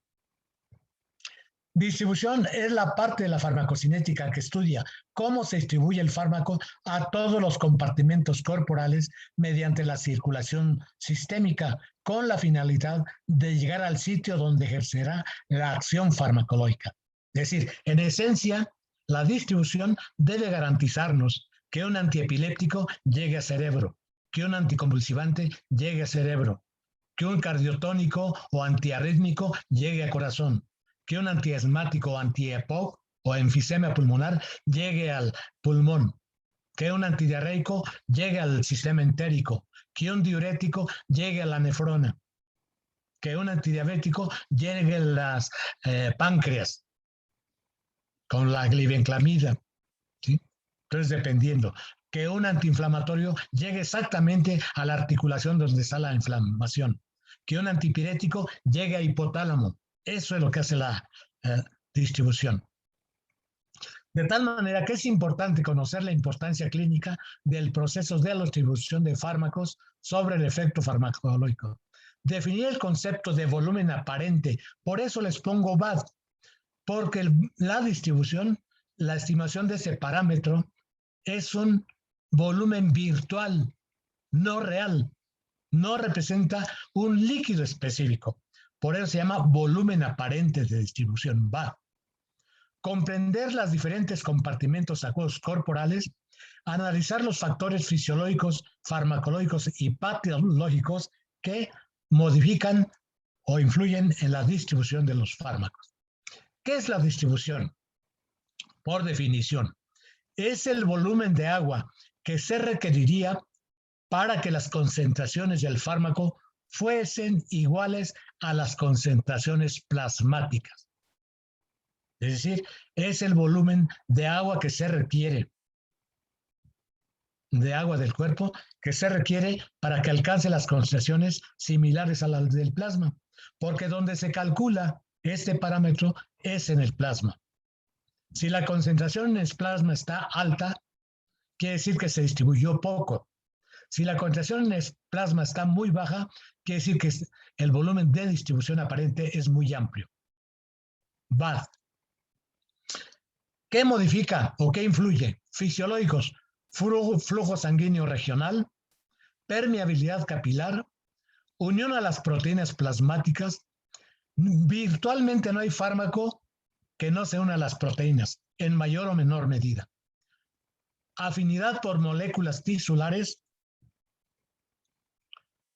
Distribución es la parte de la farmacocinética que estudia cómo se distribuye el fármaco a todos los compartimentos corporales mediante la circulación sistémica, con la finalidad de llegar al sitio donde ejercerá la acción farmacológica. Es decir, en esencia, la distribución debe garantizarnos que un antiepiléptico llegue al cerebro, que un anticonvulsivante llegue al cerebro, que un cardiotónico o antiarrítmico llegue al corazón, que un antiasmático o anti-EPOC o enfisema pulmonar llegue al pulmón, que un antidiarreico llegue al sistema entérico, que un diurético llegue a la nefrona, que un antidiabético llegue a las páncreas con la glibenclamida, ¿sí? Entonces, dependiendo, que un antiinflamatorio llegue exactamente a la articulación donde está la inflamación, que un antipirético llegue a hipotálamo. Eso es lo que hace la distribución. De tal manera que es importante conocer la importancia clínica del proceso de la distribución de fármacos sobre el efecto farmacológico. Definir el concepto de volumen aparente, por eso les pongo VAD, porque la distribución, la estimación de ese parámetro, es un volumen virtual, no real, no representa un líquido específico. Por eso se llama volumen aparente de distribución, VAD. Comprender los diferentes compartimentos acuosos corporales, analizar los factores fisiológicos, farmacológicos y patológicos que modifican o influyen en la distribución de los fármacos. ¿Qué es la distribución? Por definición, es el volumen de agua que se requeriría para que las concentraciones del fármaco fuesen iguales a las concentraciones plasmáticas. Es decir, es el volumen de agua que se requiere, de agua del cuerpo, que se requiere para que alcance las concentraciones similares a las del plasma, porque donde se calcula este parámetro es en el plasma. Si la concentración en el plasma está alta, quiere decir que se distribuyó poco. Si la concentración en el plasma está muy baja, quiere decir que el volumen de distribución aparente es muy amplio. VAD. ¿Qué modifica o qué influye? Fisiológicos, flujo sanguíneo regional, permeabilidad capilar, unión a las proteínas plasmáticas. Virtualmente no hay fármaco que no se una a las proteínas, en mayor o menor medida. Afinidad por moléculas tisulares,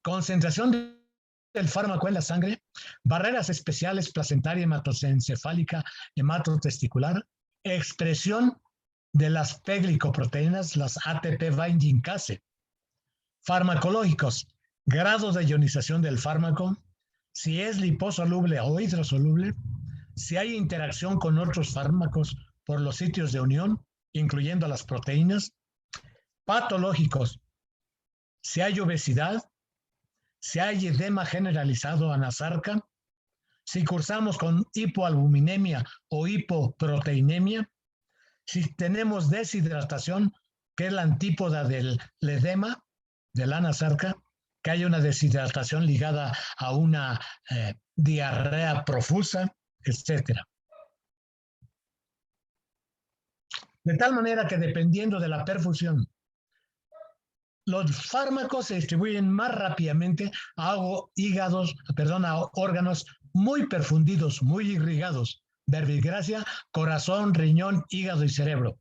concentración del fármaco en la sangre, barreras especiales placentaria, hematoencefálica, hematotesticular, expresión de las peglicoproteínas, las ATP binding case, farmacológicos, grados de ionización del fármaco, si es liposoluble o hidrosoluble, si hay interacción con otros fármacos por los sitios de unión, incluyendo las proteínas, Patológicos. Si hay obesidad, si hay edema generalizado anasarca, si cursamos con hipoalbuminemia o hipoproteinemia, si tenemos deshidratación, que es la antípoda del edema, del anasarca, que hay una deshidratación ligada a una diarrea profusa, etc. De tal manera que dependiendo de la perfusión, los fármacos se distribuyen más rápidamente a órganos muy perfundidos, muy irrigados, verbigracia, corazón, riñón, hígado y cerebro.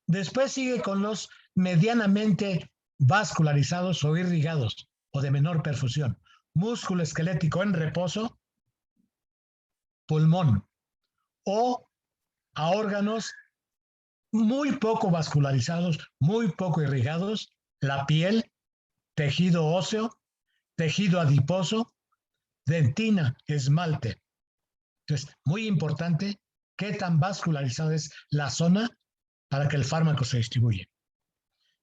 Después sigue con los medianamente vascularizados o irrigados o de menor perfusión. Músculo esquelético en reposo, pulmón, o a órganos muy poco vascularizados, muy poco irrigados, la piel, tejido óseo, tejido adiposo, dentina, esmalte. Entonces, muy importante qué tan vascularizada es la zona para que el fármaco se distribuya.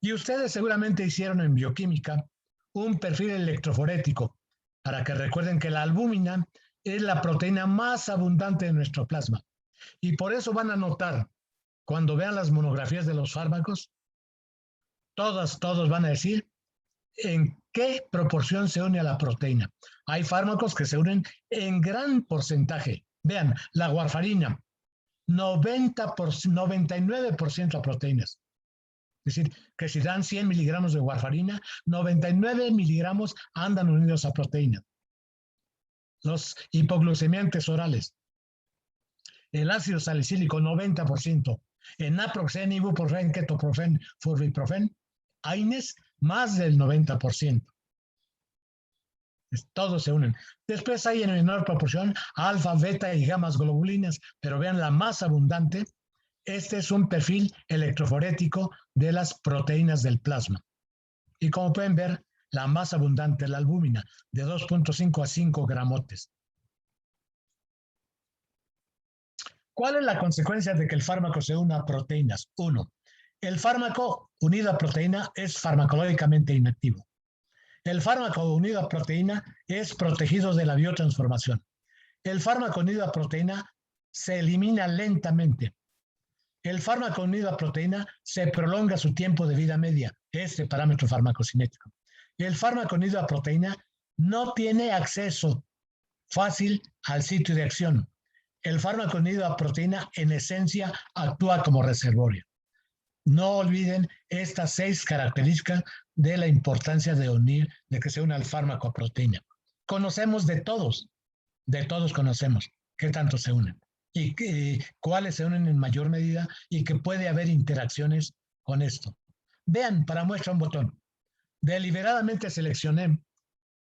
Y ustedes seguramente hicieron en bioquímica un perfil electroforético para que recuerden que la albúmina es la proteína más abundante de nuestro plasma. Y por eso van a notar, cuando vean las monografías de los fármacos, todos van a decir en qué proporción se une a la proteína. Hay fármacos que se unen en gran porcentaje. Vean, la warfarina, 99% a proteínas. Es decir, que si dan 100 miligramos de warfarina, 99 miligramos andan unidos a proteína. Los hipoglucemiantes orales, el ácido salicílico, 90%. El naproxen, ibuprofen, ketoprofen, flurbiprofen, AINES, más del 90%. Todos se unen. Después hay en menor proporción alfa, beta y gamas globulinas, pero vean la más abundante. Este es un perfil electroforético de las proteínas del plasma. Y como pueden ver, la más abundante es la albúmina, de 2.5 a 5 gramotes. ¿Cuál es la consecuencia de que el fármaco se una a proteínas? 1. El fármaco unido a proteína es farmacológicamente inactivo. El fármaco unido a proteína es protegido de la biotransformación. El fármaco unido a proteína se elimina lentamente. El fármaco unido a proteína se prolonga su tiempo de vida media, este parámetro farmacocinético. El fármaco unido a proteína no tiene acceso fácil al sitio de acción. El fármaco unido a proteína, en esencia, actúa como reservorio. No olviden estas 6 características de la importancia de que se una el fármaco a proteína. Conocemos de todos conocemos qué tanto se unen y cuáles se unen en mayor medida y que puede haber interacciones con esto. Vean, para muestra un botón. Deliberadamente seleccioné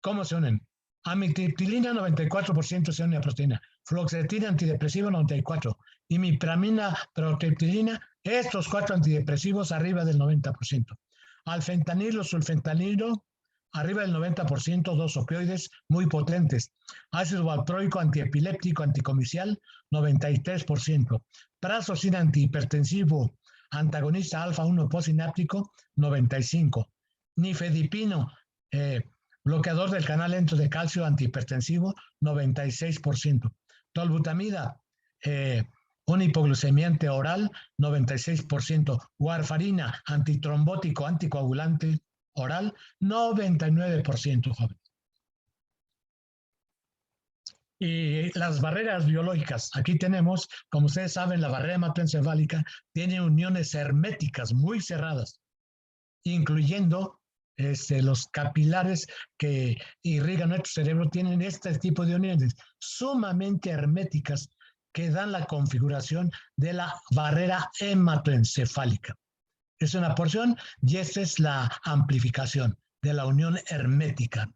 cómo se unen. Amitriptilina, 94% se une a proteína. Fluoxetina, antidepresivo, 94%. Imipramina, protriptilina, estos 4 antidepresivos arriba del 90%. Alfentanilo, sulfentanilo, arriba del 90%, 2 opioides muy potentes. Ácido valproico, antiepiléptico, anticomicial, 93%. Prazosina, antihipertensivo, antagonista alfa-1 postsináptico, 95%. Nifedipino, bloqueador del canal lento de calcio, antihipertensivo, 96%. Tolbutamida, un hipoglucemiante oral, 96%. Warfarina, antitrombótico, anticoagulante oral, 99%, joven. Y las barreras biológicas, aquí tenemos, como ustedes saben, la barrera hematoencefálica tiene uniones herméticas muy cerradas, incluyendo los capilares que irrigan nuestro cerebro, tienen este tipo de uniones sumamente herméticas que dan la configuración de la barrera hematoencefálica. Es una porción y esta es la amplificación de la unión hermética,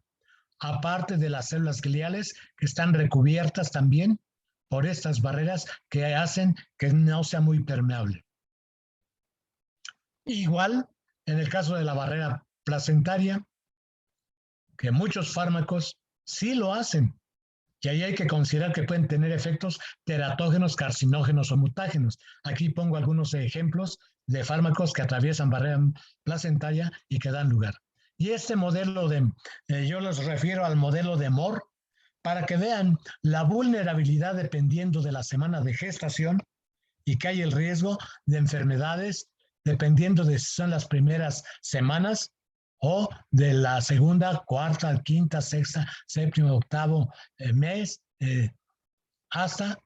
aparte de las células gliales que están recubiertas también por estas barreras que hacen que no sea muy permeable. Igual, en el caso de la barrera placentaria, que muchos fármacos sí lo hacen, Y ahí hay que considerar que pueden tener efectos teratógenos, carcinógenos o mutágenos. Aquí pongo algunos ejemplos de fármacos que atraviesan barrera placentaria y que dan lugar. Y este modelo yo los refiero al modelo de Moore, para que vean la vulnerabilidad dependiendo de la semana de gestación y que hay el riesgo de enfermedades dependiendo de si son las primeras semanas o de la segunda, cuarta, quinta, sexta, séptimo, octavo mes, hasta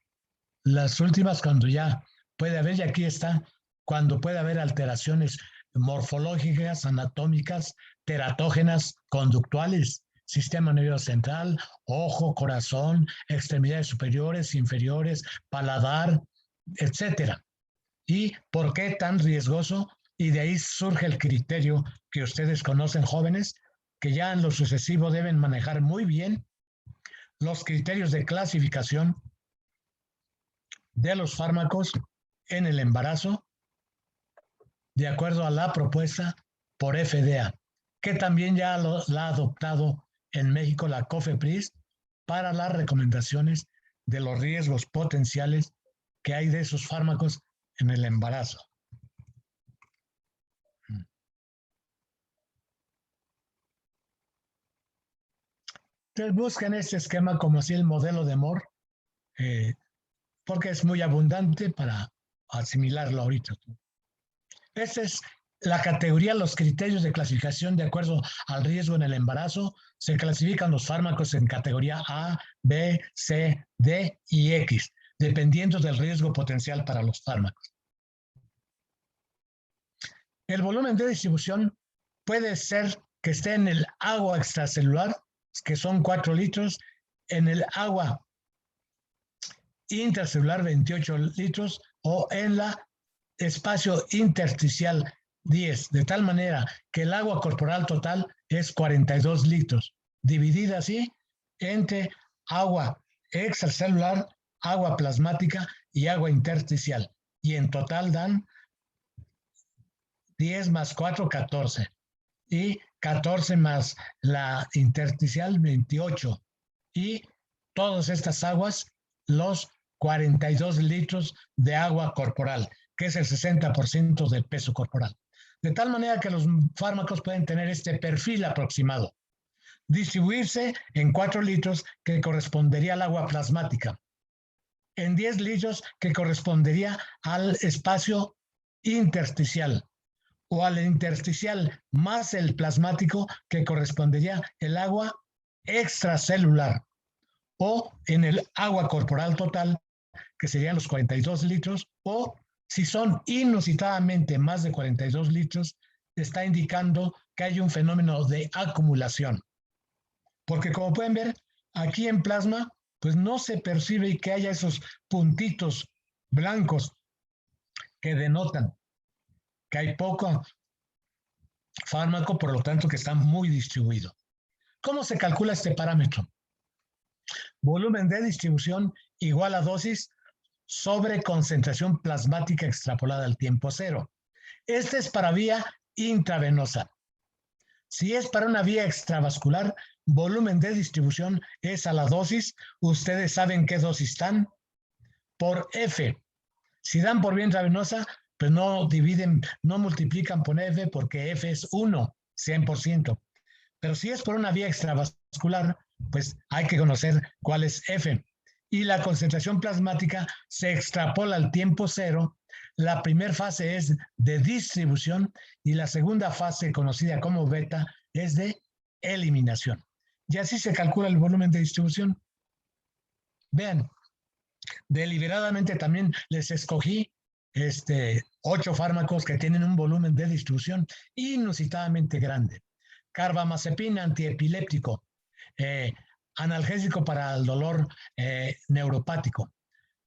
las últimas cuando ya puede haber, y aquí está, cuando puede haber alteraciones morfológicas, anatómicas, teratógenas, conductuales, sistema nervioso central, ojo, corazón, extremidades superiores, inferiores, paladar, etcétera. ¿Y por qué tan riesgoso? Y de ahí surge el criterio que ustedes conocen, jóvenes, que ya en lo sucesivo deben manejar muy bien los criterios de clasificación de los fármacos en el embarazo, de acuerdo a la propuesta por FDA, que también ya la ha adoptado en México la COFEPRIS para las recomendaciones de los riesgos potenciales que hay de esos fármacos en el embarazo. Entonces buscan este esquema como así el modelo de Moore, porque es muy abundante para asimilarlo ahorita. Esta es la categoría, los criterios de clasificación de acuerdo al riesgo en el embarazo. Se clasifican los fármacos en categoría A, B, C, D y X, dependiendo del riesgo potencial para los fármacos. El volumen de distribución puede ser que esté en el agua extracelular, que son 4 litros, en el agua intracelular 28 litros o en la espacio intersticial 10, de tal manera que el agua corporal total es 42 litros, dividida así entre agua extracelular, agua plasmática y agua intersticial. Y en total dan 10 más 4, 14. Y 14 más la intersticial, 28. Y todas estas aguas, los 42 litros de agua corporal, que es el 60% del peso corporal. De tal manera que los fármacos pueden tener este perfil aproximado. Distribuirse en 4 litros, que correspondería al agua plasmática. En 10 litros, que correspondería al espacio intersticial. O al intersticial más el plasmático, que correspondería el agua extracelular. O en el agua corporal total, que serían los 42 litros, o si son inusitadamente más de 42 litros, está indicando que hay un fenómeno de acumulación. Porque como pueden ver, aquí en plasma, pues no se percibe que haya esos puntitos blancos que denotan que hay poco fármaco, por lo tanto que está muy distribuido. ¿Cómo se calcula este parámetro? Volumen de distribución igual a dosis sobre concentración plasmática extrapolada al tiempo cero. Este es para vía intravenosa. Si es para una vía extravascular, volumen de distribución es a la dosis. Ustedes saben qué dosis dan por F. Si dan por vía intravenosa, pues no dividen, no multiplican por F porque F es 1, 100%. Pero si es por una vía extravascular, pues hay que conocer cuál es F. Y la concentración plasmática se extrapola al tiempo cero. La primera fase es de distribución y la segunda fase, conocida como beta, es de eliminación. Y así se calcula el volumen de distribución. Vean, deliberadamente también les escogí 8 fármacos que tienen un volumen de distribución inusitadamente grande. Carbamazepina, antiepiléptico, analgésico para el dolor neuropático.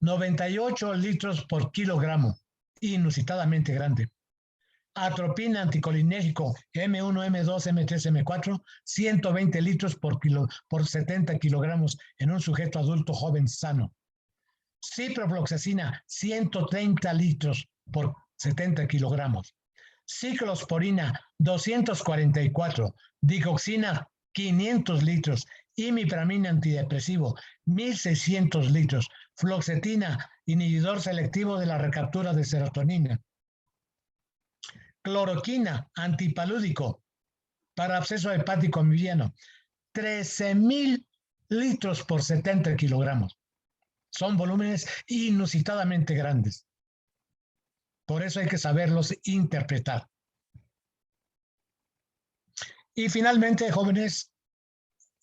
98 litros por kilogramo, inusitadamente grande. Atropina, anticolinérgico, M1, M2, M3, M4, 120 litros por 70 kilogramos en un sujeto adulto joven sano. Ciprofloxacina, 130 litros por 70 kilogramos. Ciclosporina, 244. Digoxina, 500 litros. imipramina antidepresivo, 1.600 litros, fluoxetina, inhibidor selectivo de la recaptura de serotonina, cloroquina, antipalúdico para absceso hepático mediano, 13.000 litros por 70 kilogramos. Son volúmenes inusitadamente grandes. Por eso hay que saberlos interpretar. Y finalmente, jóvenes,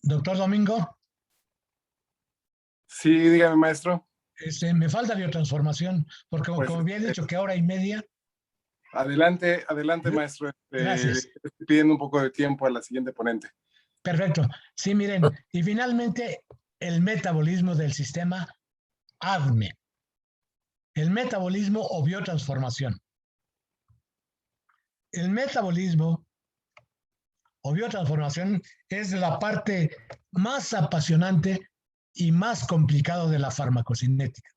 doctor Domingo. Sí, dígame, maestro. Me falta biotransformación, porque Pues, como había dicho que hora y media. Adelante, maestro. Gracias. Estoy pidiendo un poco de tiempo a la siguiente ponente. Perfecto. Sí, miren, y finalmente el metabolismo del sistema ADME. El metabolismo o biotransformación. El metabolismo o biotransformación es la parte más apasionante y más complicada de la farmacocinética.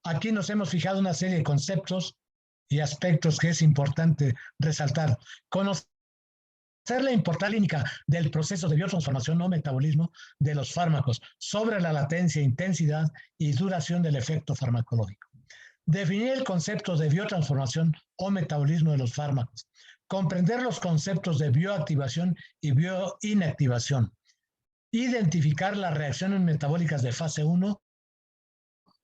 Aquí nos hemos fijado una serie de conceptos y aspectos que es importante resaltar. Conocer la importancia clínica del proceso de biotransformación o metabolismo de los fármacos sobre la latencia, intensidad y duración del efecto farmacológico. Definir el concepto de biotransformación o metabolismo de los fármacos. Comprender los conceptos de bioactivación y bioinactivación. Identificar las reacciones metabólicas de fase 1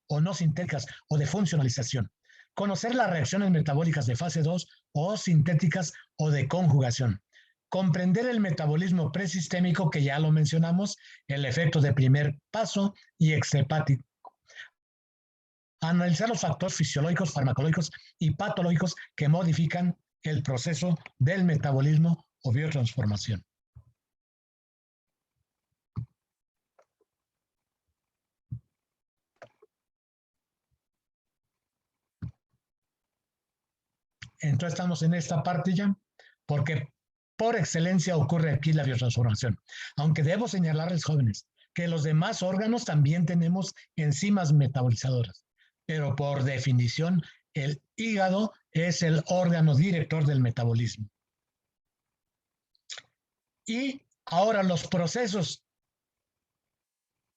o no sintéticas o de funcionalización. Conocer las reacciones metabólicas de fase 2 o sintéticas o de conjugación. Comprender el metabolismo presistémico, que ya lo mencionamos, el efecto de primer paso y extrahepático. Analizar los factores fisiológicos, farmacológicos y patológicos que modifican el proceso del metabolismo o biotransformación. Entonces estamos en esta parte ya, porque por excelencia ocurre aquí la biotransformación. Aunque debo señalarles, jóvenes, que los demás órganos también tenemos enzimas metabolizadoras, pero por definición el hígado es el órgano director del metabolismo. Y ahora los procesos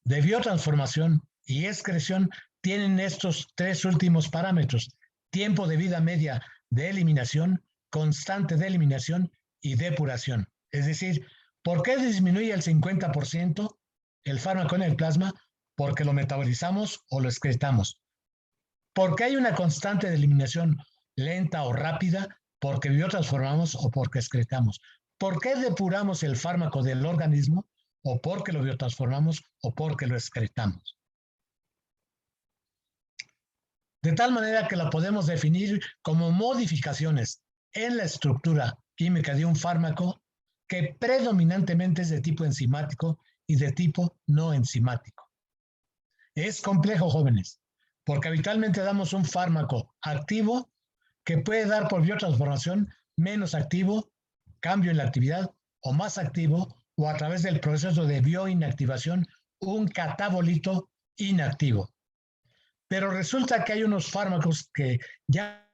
de biotransformación y excreción tienen estos tres últimos parámetros: tiempo de vida media de eliminación, constante de eliminación y depuración. Es decir, ¿por qué disminuye el 50% el fármaco en el plasma? Porque lo metabolizamos o lo excretamos. ¿Por qué hay una constante de eliminación lenta o rápida? Porque biotransformamos o porque excretamos. ¿Por qué depuramos el fármaco del organismo? O porque lo biotransformamos o porque lo excretamos. De tal manera que la podemos definir como modificaciones en la estructura química de un fármaco que predominantemente es de tipo enzimático y de tipo no enzimático. Es complejo, jóvenes, porque habitualmente damos un fármaco activo que puede dar por biotransformación menos activo, cambio en la actividad, o más activo, o a través del proceso de bioinactivación, un catabolito inactivo. Pero resulta que hay unos fármacos que ya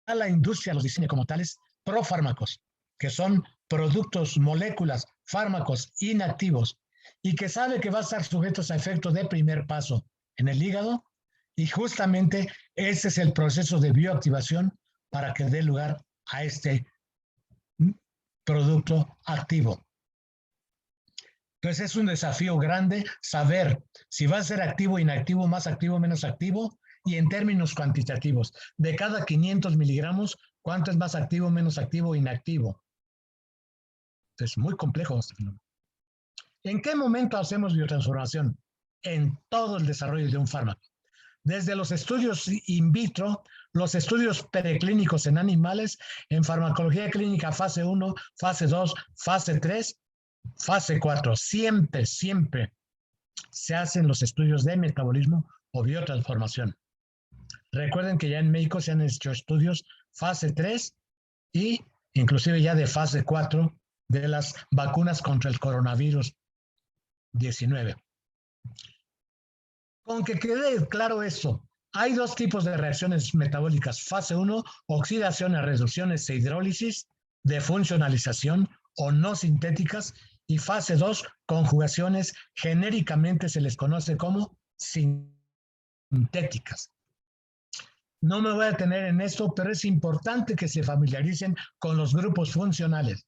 la industria los diseña como tales, profármacos, que son productos, moléculas, fármacos inactivos, y que sabe que va a estar sujetos a efectos de primer paso en el hígado, y justamente ese es el proceso de bioactivación para que dé lugar a este producto activo. Entonces es un desafío grande saber si va a ser activo, inactivo, más activo, menos activo, y en términos cuantitativos, de cada 500 miligramos, ¿cuánto es más activo, menos activo, inactivo? Es muy complejo este fenómeno. ¿En qué momento hacemos biotransformación? En todo el desarrollo de un fármaco. Desde los estudios in vitro, los estudios preclínicos en animales, en farmacología clínica fase 1, fase 2, fase 3, fase 4. Siempre se hacen los estudios de metabolismo o biotransformación. Recuerden que ya en México se han hecho estudios fase 3 y inclusive ya de fase 4 de las vacunas contra el coronavirus 19. Con que quede claro eso, hay dos tipos de reacciones metabólicas. Fase 1, oxidación a reducciones e hidrólisis de funcionalización o no sintéticas, Y fase 2, conjugaciones, genéricamente se les conoce como sintéticas. No me voy a detener en esto, pero es importante que se familiaricen con los grupos funcionales.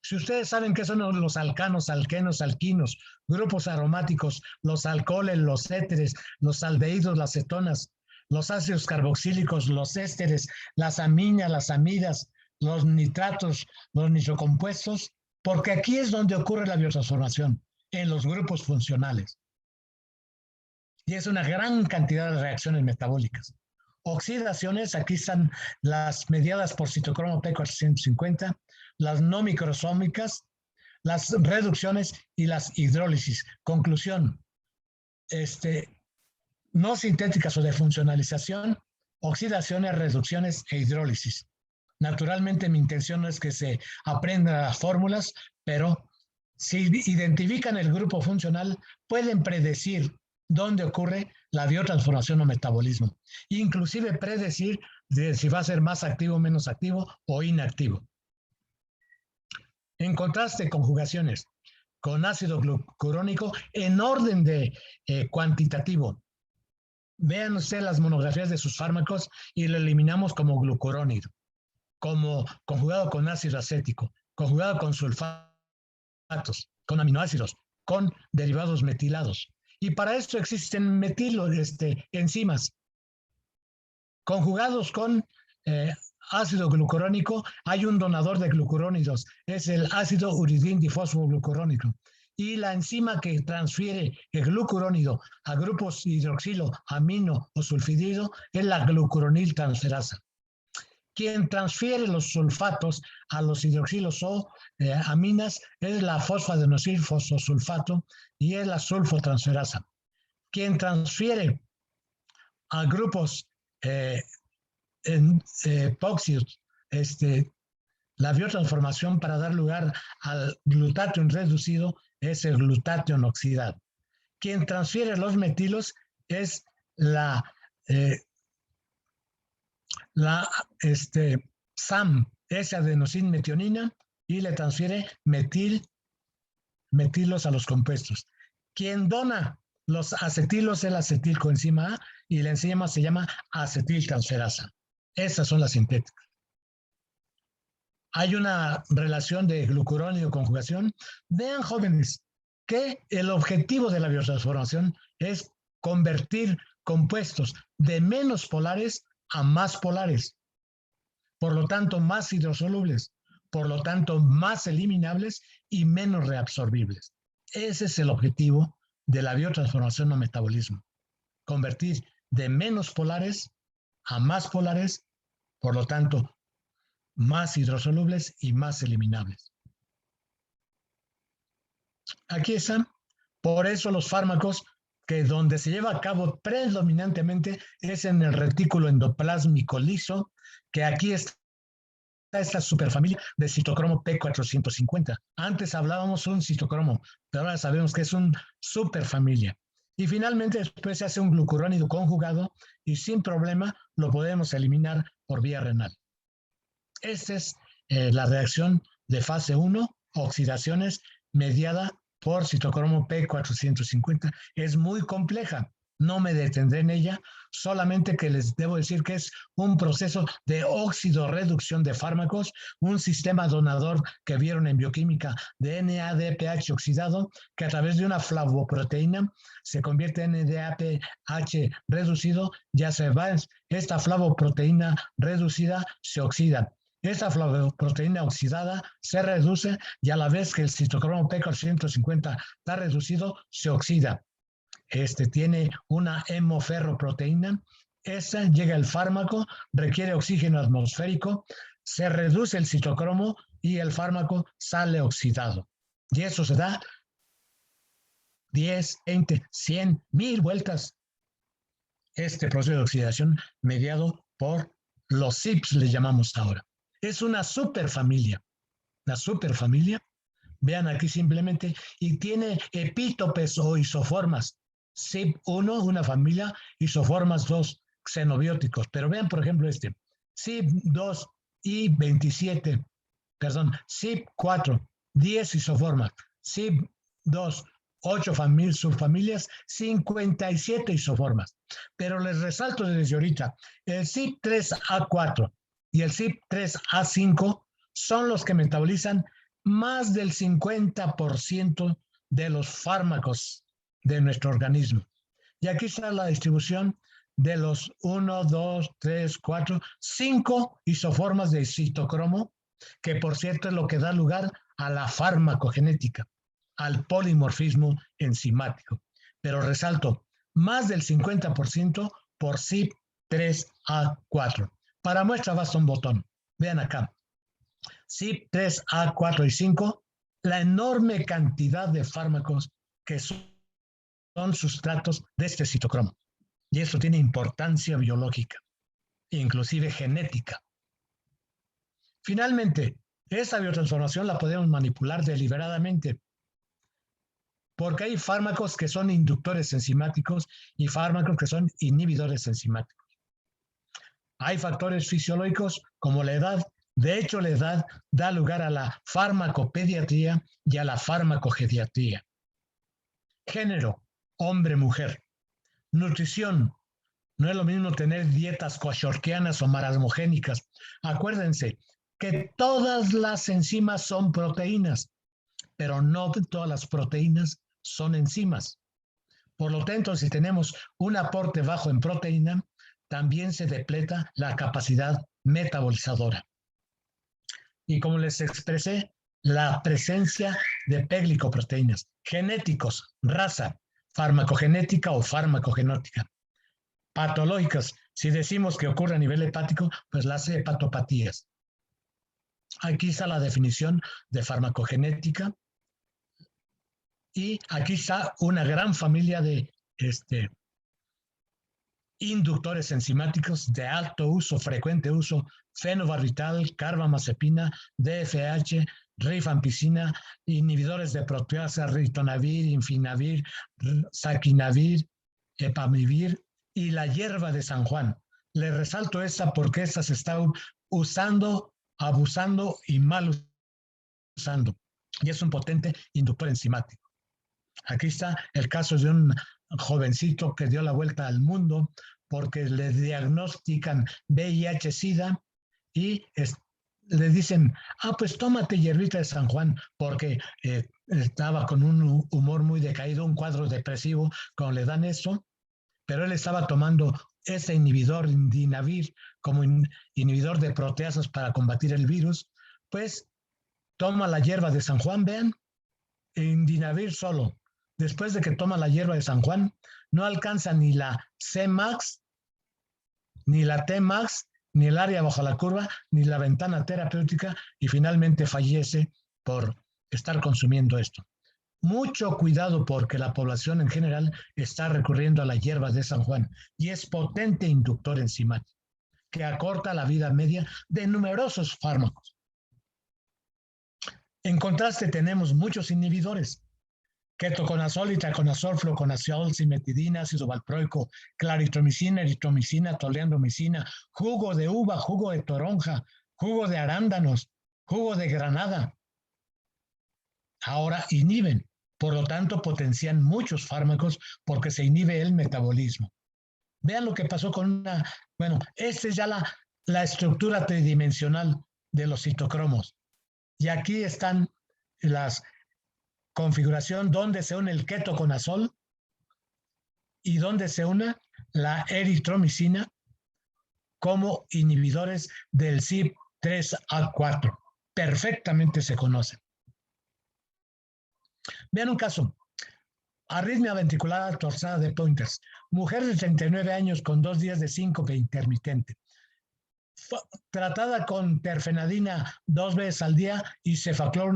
Si ustedes saben qué son los alcanos, alquenos, alquinos, grupos aromáticos, los alcoholes, los éteres, los aldehídos, las cetonas, los ácidos carboxílicos, los ésteres, las aminas, las amidas, los nitratos, los nitrocompuestos, porque aquí es donde ocurre la biotransformación, en los grupos funcionales. Y es una gran cantidad de reacciones metabólicas. Oxidaciones, aquí están las mediadas por citocromo P450, las no microsómicas, las reducciones y las hidrólisis. Conclusión, no sintéticas o de funcionalización, oxidaciones, reducciones e hidrólisis. Naturalmente mi intención no es que se aprendan las fórmulas, pero si identifican el grupo funcional, pueden predecir dónde ocurre la biotransformación o metabolismo. Inclusive predecir si va a ser más activo, menos activo o inactivo. En contraste, conjugaciones con ácido glucurónico en orden de cuantitativo. Vean ustedes las monografías de sus fármacos y lo eliminamos como glucurónido, como conjugado con ácido acético, conjugado con sulfatos, con aminoácidos, con derivados metilados. Y para esto existen enzimas conjugados con ácido glucurónico. Hay un donador de glucurónidos, es el ácido uridín difosfoglucurónico. Y la enzima que transfiere el glucurónido a grupos hidroxilo, amino o sulfidido es la glucuronil transferasa. Quien transfiere los sulfatos a los hidroxilos o aminas es la fosfadenosil fosfosulfato y es la sulfotransferasa. Quien transfiere a grupos epóxicos la biotransformación para dar lugar al glutatión reducido es el glutatión oxidado. Quien transfiere los metilos es la SAM, S-adenosinmetionina, y le transfiere metilos a los compuestos. Quien dona los acetilos es la acetilcoenzima A y la enzima se llama acetiltransferasa. Esas son las sintéticas. Hay una relación de glucurónido conjugación. Vean, jóvenes, que el objetivo de la biotransformación es convertir compuestos de menos polares a más polares. Por lo tanto, más hidrosolubles. Por lo tanto, más eliminables y menos reabsorbibles. Ese es el objetivo de la biotransformación o metabolismo. Convertir de menos polares a más polares, por lo tanto, más hidrosolubles y más eliminables. Aquí están. Por eso los fármacos que donde se lleva a cabo predominantemente es en el retículo endoplásmico liso, que aquí está esta superfamilia de citocromo P450. Antes hablábamos un citocromo, pero ahora sabemos que es un superfamilia. Y finalmente después se hace un glucurónido conjugado y sin problema lo podemos eliminar por vía renal. Esta es la reacción de fase 1, oxidaciones mediada por citocromo P450. Es muy compleja, no me detendré en ella, solamente que les debo decir que es un proceso de óxido-reducción de fármacos, un sistema donador que vieron en bioquímica de NADPH oxidado, que a través de una flavoproteína se convierte en NADPH reducido, ya se va, esta flavoproteína reducida se oxida. Esta flavoproteína oxidada se reduce y a la vez que el citocromo P450 está reducido, se oxida. Tiene una hemoferroproteína. Esa llega el fármaco, requiere oxígeno atmosférico, se reduce el citocromo y el fármaco sale oxidado. Y eso se da 10, 20, 100, 1000 vueltas. Este proceso de oxidación mediado por los CYPs, le llamamos ahora. Es una superfamilia. La superfamilia, vean aquí simplemente, y tiene epítopes o isoformas. CYP1, una familia, isoformas 2, xenobióticos. Pero vean, por ejemplo, CYP2 y 27, perdón, CYP4, 10 isoformas. CYP2, 8 subfamilias, 57 isoformas. Pero les resalto desde ahorita, el CYP3A4 y el CYP3A5 son los que metabolizan más del 50% de los fármacos de nuestro organismo. Y aquí está la distribución de los 1, 2, 3, 4, 5 isoformas de citocromo, que por cierto es lo que da lugar a la farmacogenética, al polimorfismo enzimático. Pero resalto, más del 50% por CYP3A4. Para muestra basta un botón. Vean acá. CYP3A4 y 5, la enorme cantidad de fármacos que son sustratos de este citocromo. Y eso tiene importancia biológica, inclusive genética. Finalmente, esa biotransformación la podemos manipular deliberadamente, porque hay fármacos que son inductores enzimáticos y fármacos que son inhibidores enzimáticos. Hay factores fisiológicos como la edad. De hecho, la edad da lugar a la farmacopediatría y a la farmacogeriatría. Género, hombre-mujer. Nutrición. No es lo mismo tener dietas kwashiorkianas o marasmogénicas. Acuérdense que todas las enzimas son proteínas, pero no todas las proteínas son enzimas. Por lo tanto, si tenemos un aporte bajo en proteína, también se depleta la capacidad metabolizadora. Y como les expresé, la presencia de peglicoproteínas, genéticos, raza, farmacogenética o farmacogenótica. Patológicas, si decimos que ocurre a nivel hepático, pues las hepatopatías. Aquí está la definición de farmacogenética. Y aquí está una gran familia de inductores enzimáticos de alto uso, frecuente uso: fenobarbital, carbamazepina, DFH, rifampicina, inhibidores de proteasa, ritonavir, infinavir, saquinavir, epamivir y la hierba de San Juan. Le resalto esta porque esta se está usando, abusando y mal usando. Y es un potente inductor enzimático. Aquí está el caso de un jovencito que dio la vuelta al mundo porque le diagnostican VIH-Sida y le dicen, pues tómate hierbita de San Juan, porque estaba con un humor muy decaído, un cuadro depresivo cuando le dan eso, pero él estaba tomando ese inhibidor Indinavir como inhibidor de proteasas para combatir el virus. Pues toma la hierba de San Juan, vean, Indinavir solo. Después de que toma la hierba de San Juan, no alcanza ni la C-Max, ni la T-Max, ni el área bajo la curva, ni la ventana terapéutica, y finalmente fallece por estar consumiendo esto. Mucho cuidado, porque la población en general está recurriendo a la hierba de San Juan y es potente inductor enzimático que acorta la vida media de numerosos fármacos. En contraste, tenemos muchos inhibidores: ketoconazol, itaconazol, fluconazol, cimetidina, ácido valproico, claritromicina, eritromicina, toliandromicina, jugo de uva, jugo de toronja, jugo de arándanos, jugo de granada. Ahora inhiben, por lo tanto potencian muchos fármacos porque se inhibe el metabolismo. Vean lo que pasó con esta es ya la estructura tridimensional de los citocromos. Y aquí están las configuración donde se une el ketoconazol y donde se une la eritromicina como inhibidores del CYP3A4. Perfectamente se conocen. Vean un caso: arritmia ventricular torsada de Pointers. Mujer de 39 años con 2 días de síncope intermitente. Tratada con terfenadina 2 veces al día y cefaclor,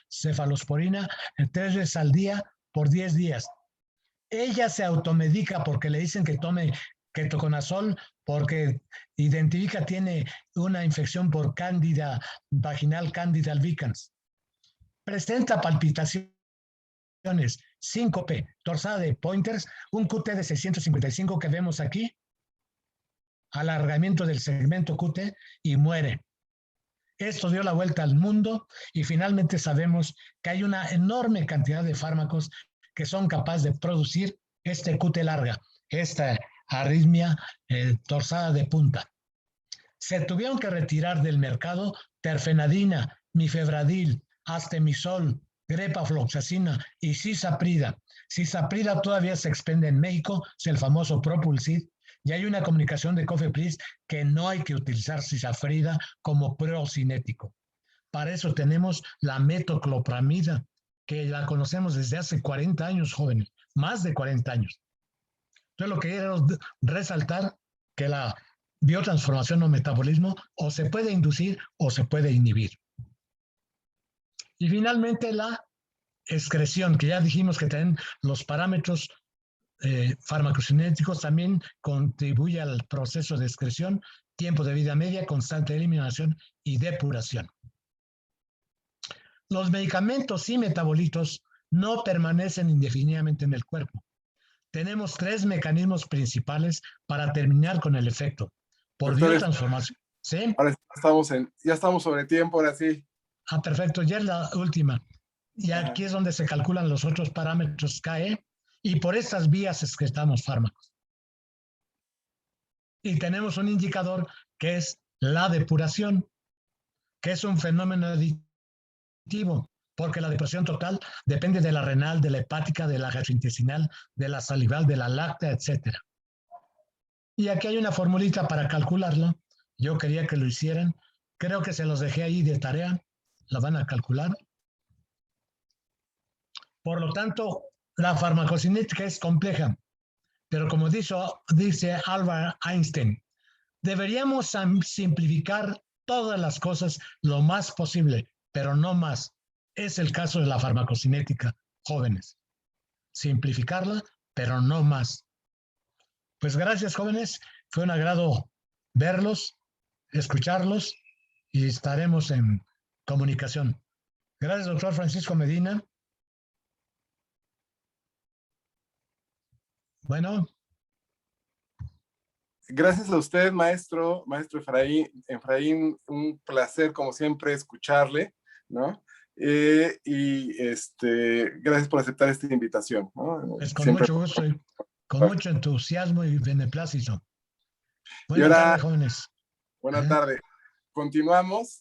cefalosporina 3 veces al día por 10 días. Ella se automedica porque le dicen que tome ketoconazol porque identifica tiene una infección por cándida vaginal, Candida albicans. Presenta palpitaciones, síncope, torsada de Pointers, un QT de 655 que vemos aquí, alargamiento del segmento QT, y muere. Esto dio la vuelta al mundo y finalmente sabemos que hay una enorme cantidad de fármacos que son capaces de producir este QT larga, esta arritmia torsada de punta. Se tuvieron que retirar del mercado terfenadina, mifedradil, astemisol, grepafloxacina y cisaprida. Cisaprida todavía se expende en México, es el famoso Propulsid, y hay una comunicación de Cofepris que no hay que utilizar cisaprida como procinético. Para eso tenemos la metoclopramida, que la conocemos desde hace 40 años, jóvenes, más de 40 años. Entonces, lo que quiero resaltar que la biotransformación o metabolismo o se puede inducir o se puede inhibir. Y finalmente la excreción, que ya dijimos que tienen los parámetros farmacocinéticos, también contribuye al proceso de excreción, tiempo de vida media, constante eliminación y depuración. Los medicamentos y metabolitos no permanecen indefinidamente en el cuerpo. Tenemos 3 mecanismos principales para terminar con el efecto. Por Doctor, biotransformación. ¿Sí? ahora ya estamos sobre tiempo, ahora sí. Ah, perfecto. Ya es la última. Y aquí es donde se calculan los otros parámetros KE y por estas vías excretamos fármacos. Y tenemos un indicador que es la depuración, que es un fenómeno aditivo, porque la depuración total depende de la renal, de la hepática, de la gastrointestinal, de la salival, de la láctea, etc. Y aquí hay una formulita para calcularlo. Yo quería que lo hicieran. Creo que se los dejé ahí de tarea. La van a calcular. Por lo tanto, la farmacocinética es compleja. Pero como dice Albert Einstein, deberíamos simplificar todas las cosas lo más posible, pero no más. Es el caso de la farmacocinética, jóvenes. Simplificarla, pero no más. Pues gracias, jóvenes. Fue un agrado verlos, escucharlos y estaremos en comunicación. Gracias, doctor Francisco Medina. Bueno. Gracias a usted, maestro Efraín, un placer como siempre escucharle, ¿no? Gracias por aceptar esta invitación, ¿no? Pues con siempre... mucho gusto y con mucho entusiasmo y beneplácito. Buenas tardes, jóvenes. Buenas tardes. Continuamos.